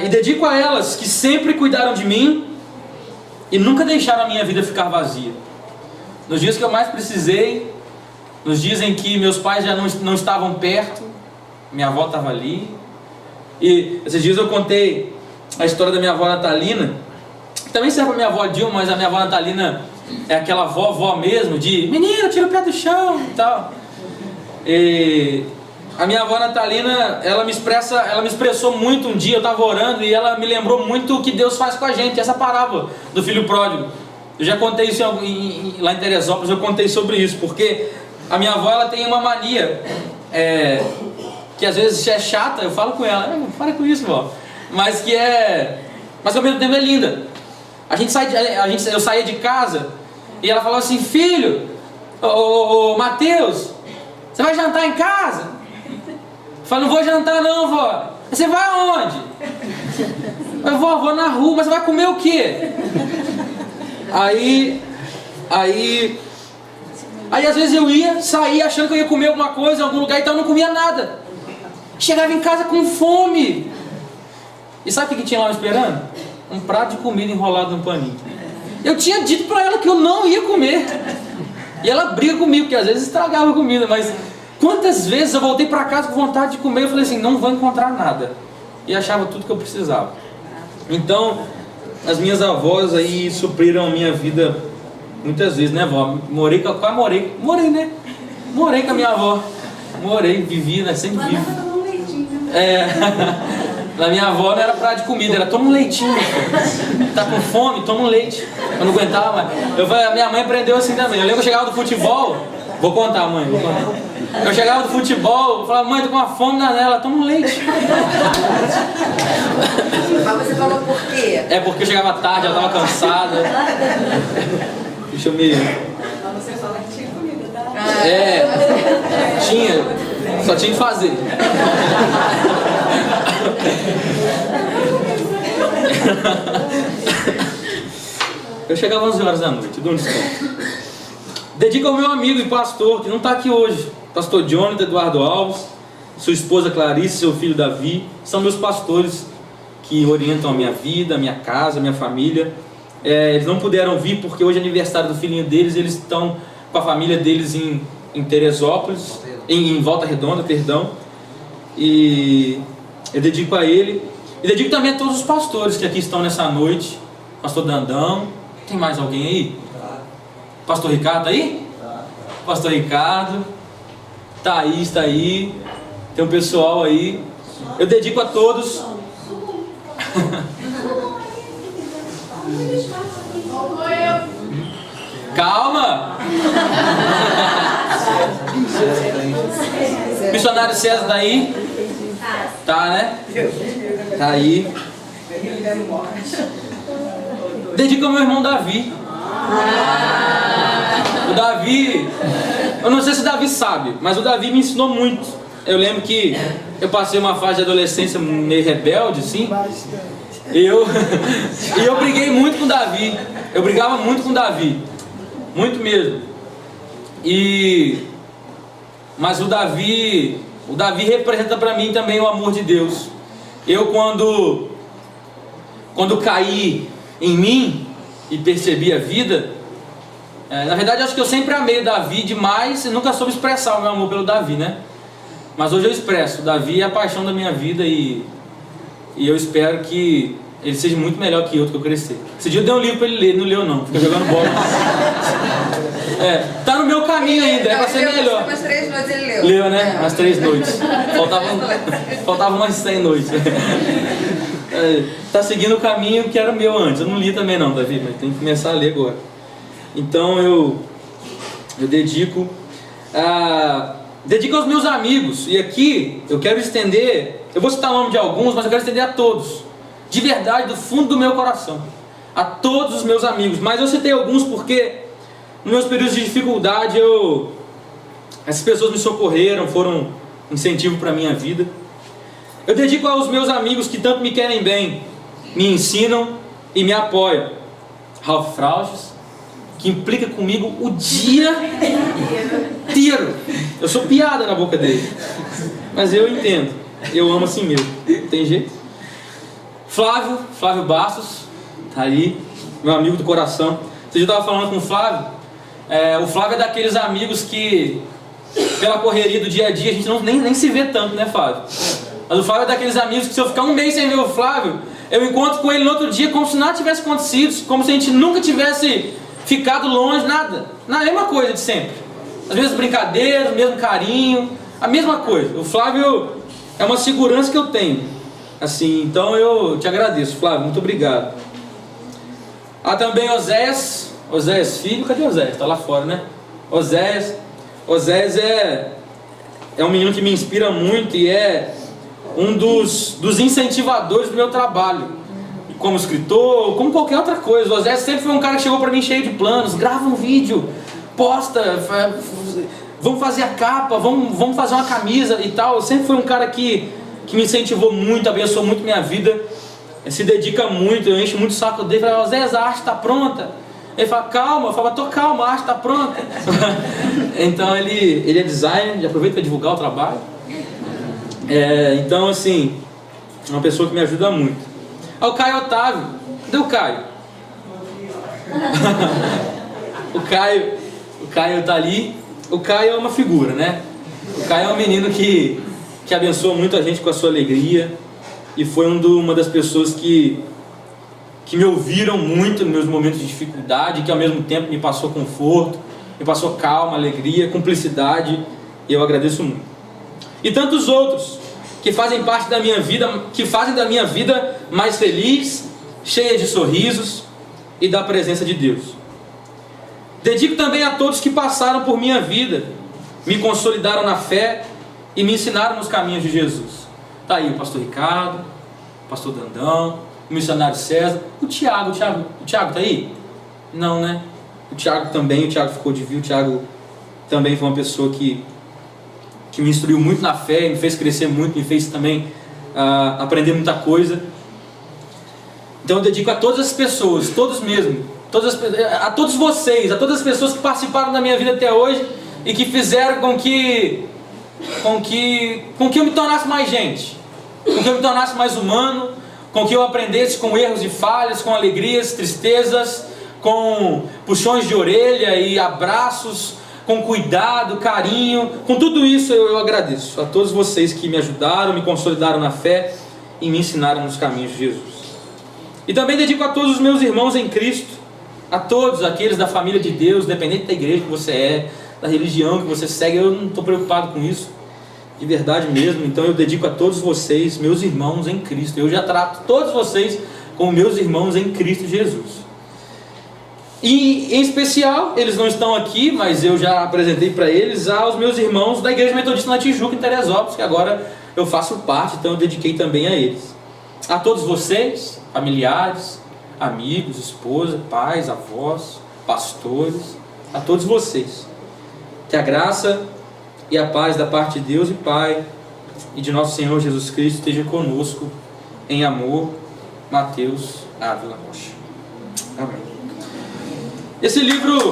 E dedico a elas que sempre cuidaram de mim e nunca deixaram a minha vida ficar vazia. Nos dias que eu mais precisei, nos dias em que meus pais já não estavam perto, minha avó estava ali. E esses dias eu contei a história da minha avó Natalina, que também serve para minha avó Dilma, mas a minha avó Natalina é aquela vó mesmo, de menina, tira o pé do chão e tal. E a minha avó Natalina, ela me expressou muito um dia, eu estava orando, e ela me lembrou muito o que Deus faz com a gente, essa parábola do filho pródigo. Eu já contei isso lá em Teresópolis, eu contei sobre isso, porque a minha avó, ela tem uma mania, que às vezes é chata, eu falo com ela, para com isso, vó, mas ao mesmo tempo é linda. Eu saía de casa, e ela falava assim, filho, ô Mateus, você vai jantar em casa? Eu falei, não vou jantar não, vó. Você vai aonde? Eu vou na rua, mas você vai comer o quê? Aí às vezes eu saía achando que eu ia comer alguma coisa em algum lugar, então eu não comia nada. Chegava em casa com fome. E sabe o que tinha lá me esperando? Um prato de comida enrolado num paninho. Eu tinha dito pra ela que eu não ia comer. E ela briga comigo, porque às vezes estragava a comida, mas quantas vezes eu voltei para casa com vontade de comer, eu falei assim, não vou encontrar nada. E achava tudo que eu precisava. Então, as minhas avós aí supriram a minha vida muitas vezes, né, vó? Morei com a minha avó. Vivi, né? Sempre vivo. Na minha avó não era prato de comida, era toma um leitinho. Tá com fome? Toma um leite. Eu não aguentava mais. Minha mãe aprendeu assim também. Eu lembro que eu chegava do futebol. Vou contar, mãe. Eu chegava do futebol, eu falava, mãe, tô com uma fome danela, toma um leite. Mas você falou por quê? É porque eu chegava tarde, ela tava cansada. Deixa eu me... Mas você falou que tinha comida, tá? Tinha. Só tinha que fazer. Eu chegava às 11 horas da noite, dou um desconto. Dedico ao meu amigo e pastor, que não está aqui hoje, pastor Jonathan Eduardo Alves, sua esposa Clarice, seu filho Davi, são meus pastores que orientam a minha vida, a minha casa, a minha família. Eles não puderam vir porque hoje é aniversário do filhinho deles, eles estão com a família deles em Teresópolis, em Volta Redonda, perdão. E eu dedico a ele, e dedico também a todos os pastores que aqui estão nessa noite, pastor Dandão, tem mais alguém aí? Pastor Ricardo aí? Pastor Ricardo, Thaís está aí, tem um pessoal aí. Eu dedico a todos. Calma! Missionário César tá aí? Tá, né? Tá aí. Dedico ao meu irmão Davi. O Davi, eu não sei se o Davi sabe, mas o Davi me ensinou muito. Eu lembro que eu passei uma fase de adolescência meio rebelde, assim. E eu briguei muito com o Davi. Eu brigava muito com o Davi. Muito mesmo. Mas o Davi representa para mim também o amor de Deus. Eu quando caí em mim e percebi a vida, na verdade eu acho que eu sempre amei o Davi demais e nunca soube expressar o meu amor pelo Davi, né? Mas hoje eu expresso. O Davi é a paixão da minha vida e eu espero que ele seja muito melhor que eu, que eu crescer. Esse dia eu dei um livro para ele ler, ele não leu não, fica jogando bola. Tá no meu caminho ainda, é para ser melhor. Umas 3 noites ele leu. Leu, né? Umas 3 noites. Faltavam umas 100 noites. Tá seguindo o caminho que era o meu antes. Eu não li também não, Davi, mas tem que começar a ler agora. Então eu dedico aos meus amigos. E aqui eu quero estender, eu vou citar o nome de alguns, mas eu quero estender a todos. De verdade, do fundo do meu coração. A todos os meus amigos. Mas eu citei alguns porque nos meus períodos de dificuldade essas pessoas me socorreram, foram um incentivo para a minha vida. Eu dedico aos meus amigos que tanto me querem bem, me ensinam e me apoiam. Ralph Frauges, que implica comigo o dia inteiro. Eu sou piada na boca dele, mas eu entendo, eu amo assim mesmo, não tem jeito. Flávio Bastos, tá aí, meu amigo do coração. Você já estava falando com o Flávio? O Flávio é daqueles amigos que, pela correria do dia a dia, a gente nem se vê tanto, né, Flávio? Mas o Flávio é daqueles amigos que se eu ficar um mês sem ver o Flávio, eu encontro com ele no outro dia como se nada tivesse acontecido, como se a gente nunca tivesse ficado longe, nada. Na mesma coisa de sempre. As mesmas brincadeiras, o mesmo carinho, a mesma coisa. O Flávio é uma segurança que eu tenho. Assim, então eu te agradeço, Flávio, muito obrigado. Há também Oséias filho, cadê Oséias? Está lá fora, né? Oséias é um menino que me inspira muito e é um dos incentivadores do meu trabalho, como escritor, como qualquer outra coisa. O Oséias sempre foi um cara que chegou para mim cheio de planos: grava um vídeo, posta, vamos fazer a capa, vamos fazer uma camisa e tal. Sempre foi um cara que me incentivou muito, abençoou muito minha vida, se dedica muito. Eu encho muito o saco dele, falo: Oséias, a arte está pronta. Ele fala: calma. Eu falo: tô calma, a arte está pronta. Então ele é designer, já aproveita para divulgar o trabalho. Então assim, é uma pessoa que me ajuda muito. O Caio Otávio, cadê o Caio? O Caio tá ali. O Caio é uma figura, né? O Caio é um menino que abençoa muito a gente com a sua alegria, e foi uma das pessoas que me ouviram muito nos meus momentos de dificuldade, que ao mesmo tempo me passou conforto, me passou calma, alegria, cumplicidade, e eu agradeço muito. E tantos outros que fazem parte da minha vida, que fazem da minha vida mais feliz, cheia de sorrisos e da presença de Deus. Dedico também a todos que passaram por minha vida, me consolidaram na fé e me ensinaram nos caminhos de Jesus. Está aí o pastor Ricardo, o pastor Dandão, o missionário César, o Tiago está aí? Não, né? O Tiago ficou de vir. O Tiago também foi uma pessoa que me instruiu muito na fé, me fez crescer muito, me fez também aprender muita coisa. Então eu dedico a todas as pessoas, todos mesmo, a todos vocês, a todas as pessoas que participaram da minha vida até hoje e que fizeram com que eu me tornasse mais gente, com que eu me tornasse mais humano, com que eu aprendesse com erros e falhas, com alegrias, tristezas, com puxões de orelha e abraços, com cuidado, carinho. Com tudo isso eu agradeço a todos vocês que me ajudaram, me consolidaram na fé e me ensinaram nos caminhos de Jesus. E também dedico a todos os meus irmãos em Cristo, a todos aqueles da família de Deus, independente da igreja que você é, da religião que você segue. Eu não estou preocupado com isso, de verdade mesmo. Então eu dedico a todos vocês, meus irmãos em Cristo. Eu já trato todos vocês como meus irmãos em Cristo Jesus. E, em especial, eles não estão aqui, mas eu já apresentei para eles aos meus irmãos da Igreja Metodista na Tijuca, em Teresópolis, que agora eu faço parte, então eu dediquei também a eles. A todos vocês, familiares, amigos, esposa, pais, avós, pastores, a todos vocês, que a graça e a paz da parte de Deus e Pai e de nosso Senhor Jesus Cristo esteja conosco em amor. Mateus Ávila Rocha. Amém. Esse livro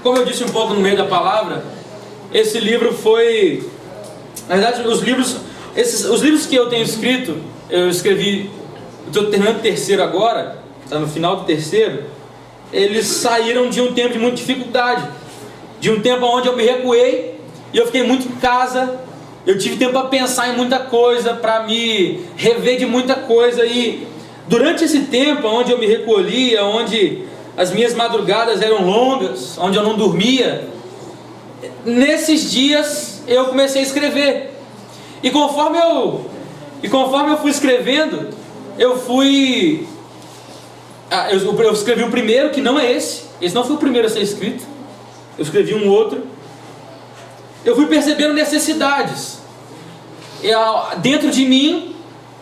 como eu disse um pouco no meio da palavra, esse livro foi, na verdade, os livros que eu tenho escrito, eu escrevi, estou terminando o terceiro agora, está no final do terceiro, eles saíram de um tempo de muita dificuldade, de um tempo onde eu me recuei e eu fiquei muito em casa, eu tive tempo para pensar em muita coisa, para me rever de muita coisa, e durante esse tempo onde eu me recolhia, onde as minhas madrugadas eram longas, onde eu não dormia, nesses dias eu comecei a escrever. E conforme eu fui escrevendo, eu escrevi o primeiro, que não é esse não foi o primeiro a ser escrito, eu escrevi um outro. Eu fui percebendo necessidades dentro de mim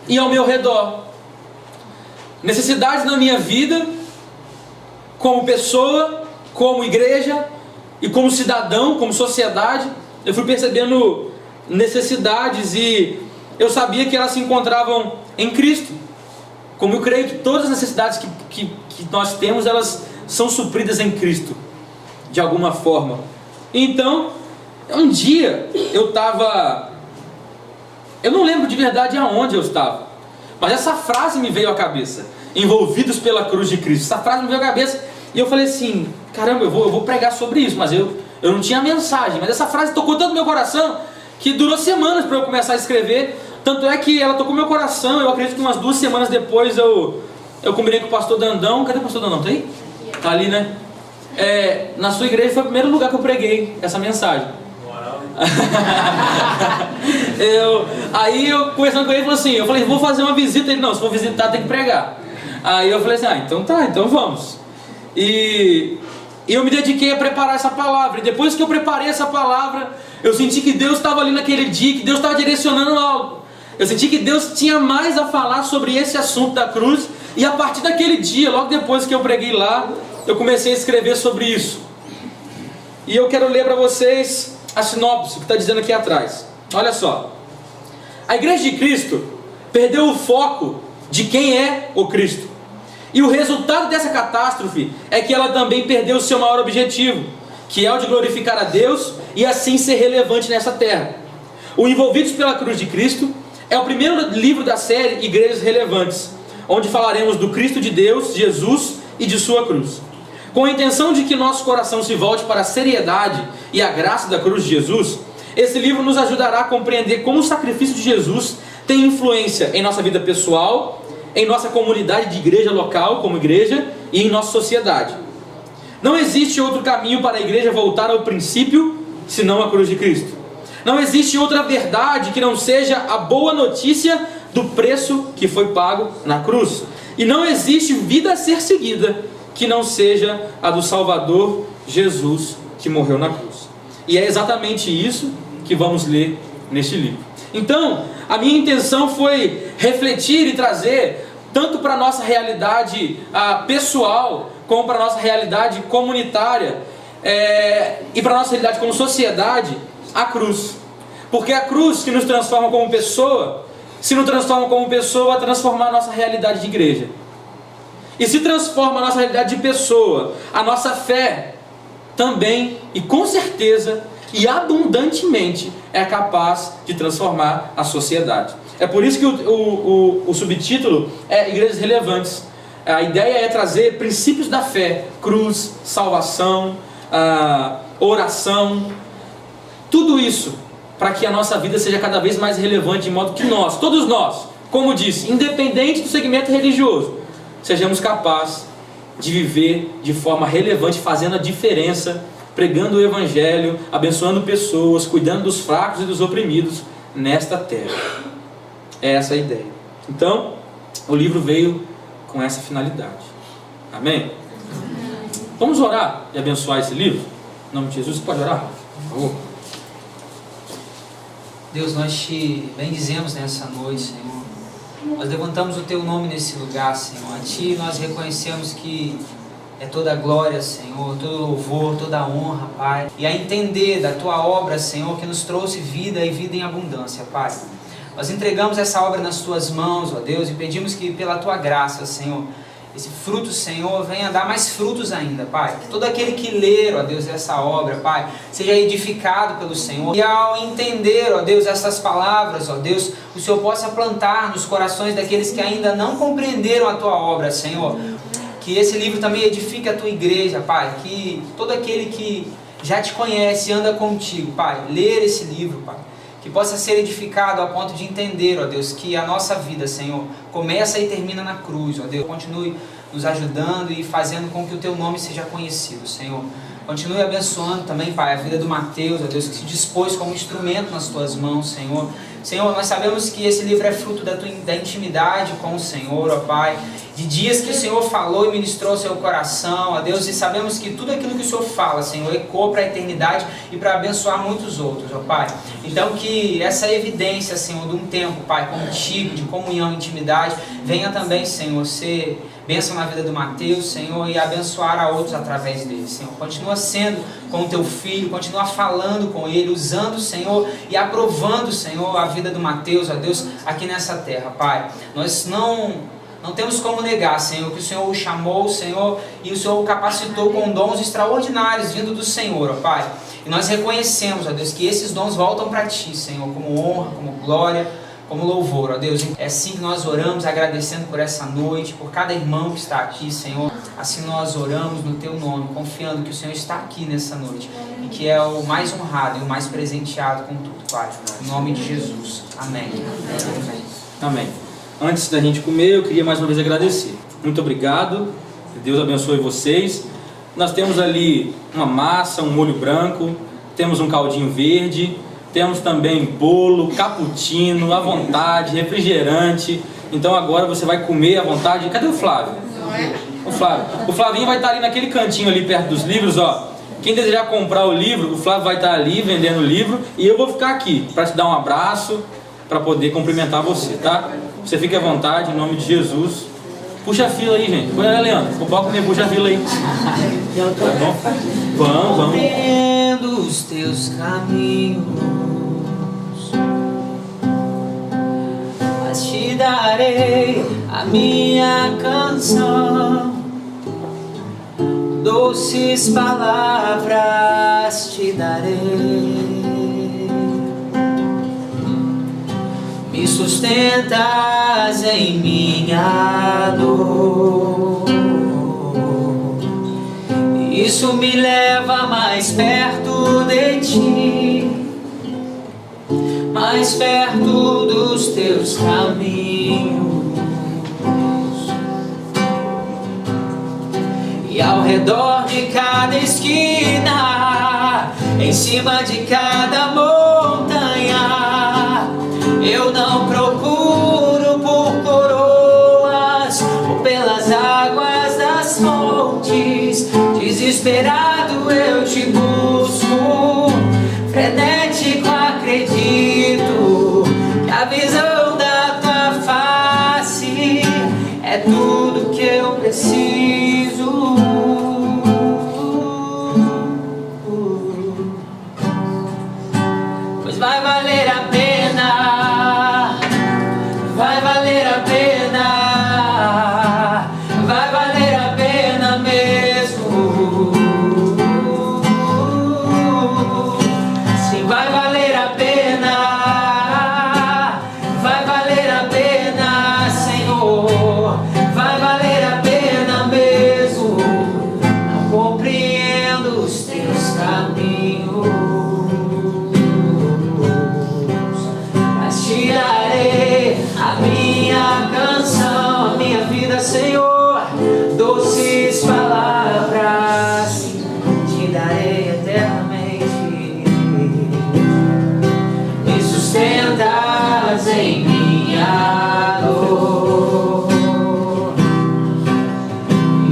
e ao meu redor, necessidades na minha vida, como pessoa, como igreja e como cidadão, como sociedade. Eu fui percebendo necessidades e eu sabia que elas se encontravam em Cristo. Como eu creio que todas as necessidades que nós temos, elas são supridas em Cristo, de alguma forma. Então, um dia eu não lembro de verdade aonde eu estava, mas essa frase me veio à cabeça: envolvidos pela cruz de Cristo. Essa frase me veio à cabeça e eu falei assim: caramba, eu vou pregar sobre isso, mas eu não tinha mensagem, mas essa frase tocou tanto no meu coração que durou semanas para eu começar a escrever. Tanto é que ela tocou no meu coração. Eu acredito que umas 2 semanas depois eu combinei com o pastor Dandão. Cadê o pastor Dandão? Tá aí? Tá ali, né? Na sua igreja foi o primeiro lugar que eu preguei essa mensagem. Aí eu conversando com ele, falou assim, eu falei: vou fazer uma visita. Ele: não, se for visitar tem que pregar. Aí eu falei assim: então tá, então vamos. E eu me dediquei a preparar essa palavra. E depois que eu preparei essa palavra, eu senti que Deus estava ali naquele dia, que Deus estava direcionando algo. Eu senti que Deus tinha mais a falar sobre esse assunto da cruz. E a partir daquele dia, logo depois que eu preguei lá, eu comecei a escrever sobre isso. E eu quero ler para vocês a sinopse que está dizendo aqui atrás. Olha só: a Igreja de Cristo perdeu o foco de quem é o Cristo. E o resultado dessa catástrofe é que ela também perdeu o seu maior objetivo, que é o de glorificar a Deus e assim ser relevante nessa terra. O Envolvidos pela Cruz de Cristo é o primeiro livro da série Igrejas Relevantes, onde falaremos do Cristo de Deus, Jesus e de sua cruz. Com a intenção de que nosso coração se volte para a seriedade e a graça da cruz de Jesus, esse livro nos ajudará a compreender como o sacrifício de Jesus tem influência em nossa vida pessoal, em nossa comunidade de igreja local, como igreja, e em nossa sociedade. Não existe outro caminho para a igreja voltar ao princípio, senão a cruz de Cristo. Não existe outra verdade que não seja a boa notícia do preço que foi pago na cruz. E não existe vida a ser seguida que não seja a do Salvador Jesus, que morreu na cruz. E é exatamente isso que vamos ler neste livro. Então, a minha intenção foi refletir e trazer, tanto para a nossa realidade pessoal, como para a nossa realidade comunitária, e para a nossa realidade como sociedade, a cruz. Porque a cruz que nos transforma como pessoa, se nos transforma como pessoa, transformar a nossa realidade de igreja. E se transforma a nossa realidade de pessoa, a nossa fé também, e com certeza, e abundantemente, é capaz de transformar a sociedade. É por isso que o subtítulo é Igrejas Relevantes. A ideia é trazer princípios da fé: cruz, salvação, oração, tudo isso para que a nossa vida seja cada vez mais relevante, de modo que nós, todos nós, como disse, independente do segmento religioso, sejamos capazes de viver de forma relevante, fazendo a diferença, pregando o Evangelho, abençoando pessoas, cuidando dos fracos e dos oprimidos nesta terra. É essa a ideia. Então, o livro veio com essa finalidade. Amém? Vamos orar e abençoar esse livro? Em nome de Jesus, você pode orar? Por favor. Deus, nós te bendizemos nessa noite, Senhor. Nós levantamos o Teu nome nesse lugar, Senhor. A Ti nós reconhecemos que é toda a glória, Senhor, todo louvor, toda a honra, Pai. E a entender da Tua obra, Senhor, que nos trouxe vida e vida em abundância, Pai. Nós entregamos essa obra nas Tuas mãos, ó Deus, e pedimos que pela Tua graça, Senhor, esse fruto, Senhor, venha dar mais frutos ainda, Pai. Que todo aquele que ler, ó Deus, essa obra, Pai, seja edificado pelo Senhor. E ao entender, ó Deus, essas palavras, ó Deus, o Senhor possa plantar nos corações daqueles que ainda não compreenderam a Tua obra, Senhor. Que esse livro também edifique a Tua igreja, Pai. Que todo aquele que já Te conhece e anda contigo, Pai, ler esse livro, Pai. Que possa ser edificado a ponto de entender, ó Deus, que a nossa vida, Senhor, começa e termina na cruz, ó Deus. Continue nos ajudando e fazendo com que o Teu nome seja conhecido, Senhor. Continue abençoando também, Pai, a vida do Mateus, ó Deus, que se dispôs como instrumento nas Tuas mãos, Senhor. Senhor, nós sabemos que esse livro é fruto da intimidade com o Senhor, ó Pai, de dias que o Senhor falou e ministrou ao seu coração, ó Deus, e sabemos que tudo aquilo que o Senhor fala, Senhor, ecoa para a eternidade e para abençoar muitos outros, ó Pai. Então que essa evidência, Senhor, de um tempo, Pai, contigo, de comunhão e intimidade, venha também, Senhor, ser bênção na vida do Mateus, Senhor, e abençoar a outros através dele, Senhor. Continua sendo com o Teu Filho, continua falando com ele, usando, Senhor, e aprovando, Senhor, a vida do Mateus, ó Deus, aqui nessa terra, Pai. Nós não temos como negar, Senhor, que o Senhor o chamou, Senhor, e o Senhor o capacitou com dons extraordinários vindo do Senhor, ó Pai. E nós reconhecemos, ó Deus, que esses dons voltam para Ti, Senhor, como honra, como glória, como louvor, ó Deus. É assim que nós oramos, agradecendo por essa noite, por cada irmão que está aqui, Senhor. Assim nós oramos no Teu nome, confiando que o Senhor está aqui nessa noite e que é o mais honrado e o mais presenteado com tudo, Pai. Em nome de Jesus. Amém. Amém. Amém. Antes da gente comer, eu queria mais uma vez agradecer. Muito obrigado. Deus abençoe vocês. Nós temos ali uma massa, um molho branco, temos um caldinho verde, temos também bolo, cappuccino, à vontade, refrigerante. Então agora você vai comer à vontade. Cadê o Flávio? O Flávio. O Flavinho vai estar ali naquele cantinho ali perto dos livros, ó. Quem desejar comprar o livro, o Flávio vai estar ali vendendo o livro e eu vou ficar aqui para te dar um abraço, para poder cumprimentar você, tá? Você fique à vontade, em nome de Jesus. Puxa a fila aí, gente. Vai, Leandro. O palco me puxa a fila aí. Tá bom? Vamos. Compreendo os Teus caminhos, mas Te darei a minha canção. Doces palavras Te darei. Me sustentas em minha dor. Isso me leva mais perto de Ti, mais perto dos Teus caminhos. E ao redor de cada esquina, em cima de cada montanha, eu não procuro por coroas ou pelas águas das fontes. Desesperado eu Te busco, frenético acredito que a visão da Tua face é tudo que eu preciso. Pois vai valer a pena, vai valer a pena, vai valer a pena mesmo. Sim, vai valer a pena.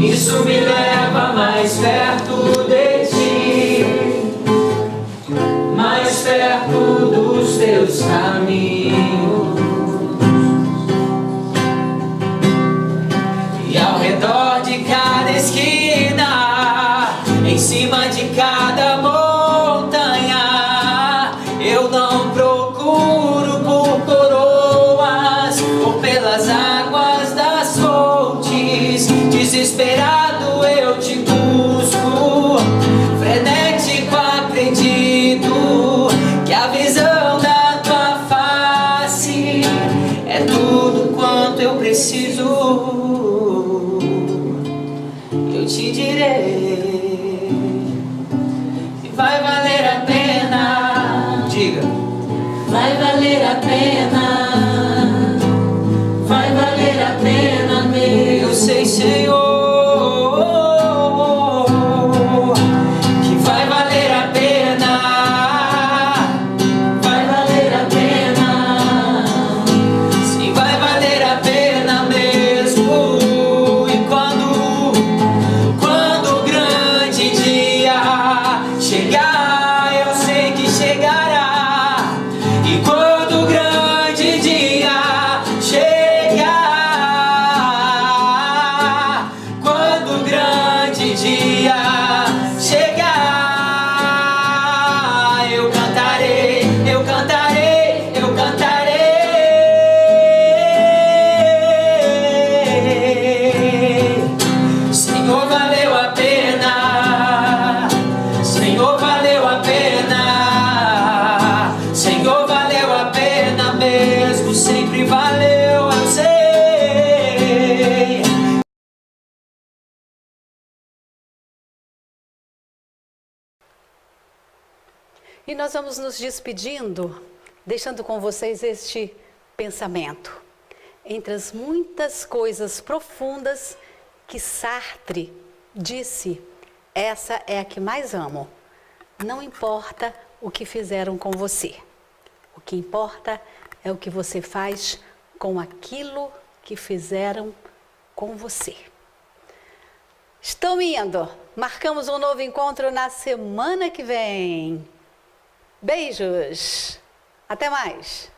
Isso me leva mais perto de ti, mais perto dos teus caminhos. E ao redor de cada esquina, em cima de cada montanha, eu não procuro por coroas ou pelas águas das fontes. Desesperado eu te busco, frenético acredito que a visão da tua face é tudo quanto eu preciso. Eu te direi, vai valer a pena. Diga, vai valer a pena, vai valer a pena mesmo. Eu sei, Senhor, que vai valer a pena, vai valer a pena, sim, vai valer a pena mesmo. E quando o grande dia chegar, eu sei que chegará. E quando o grande dia chegar, quando o grande dia chegar, eu cantarei, eu cantarei, eu cantarei. Senhor, valeu a pena, Senhor, valeu a pena, Senhor, valeu a pena mesmo, sempre valeu, eu sei. E nós vamos nos despedindo, deixando com vocês este pensamento. Entre as muitas coisas profundas que Sartre disse, essa é a que mais amo. Não importa o que fizeram com você. O que importa é o que você faz com aquilo que fizeram com você. Estou indo. Marcamos um novo encontro na semana que vem. Beijos. Até mais.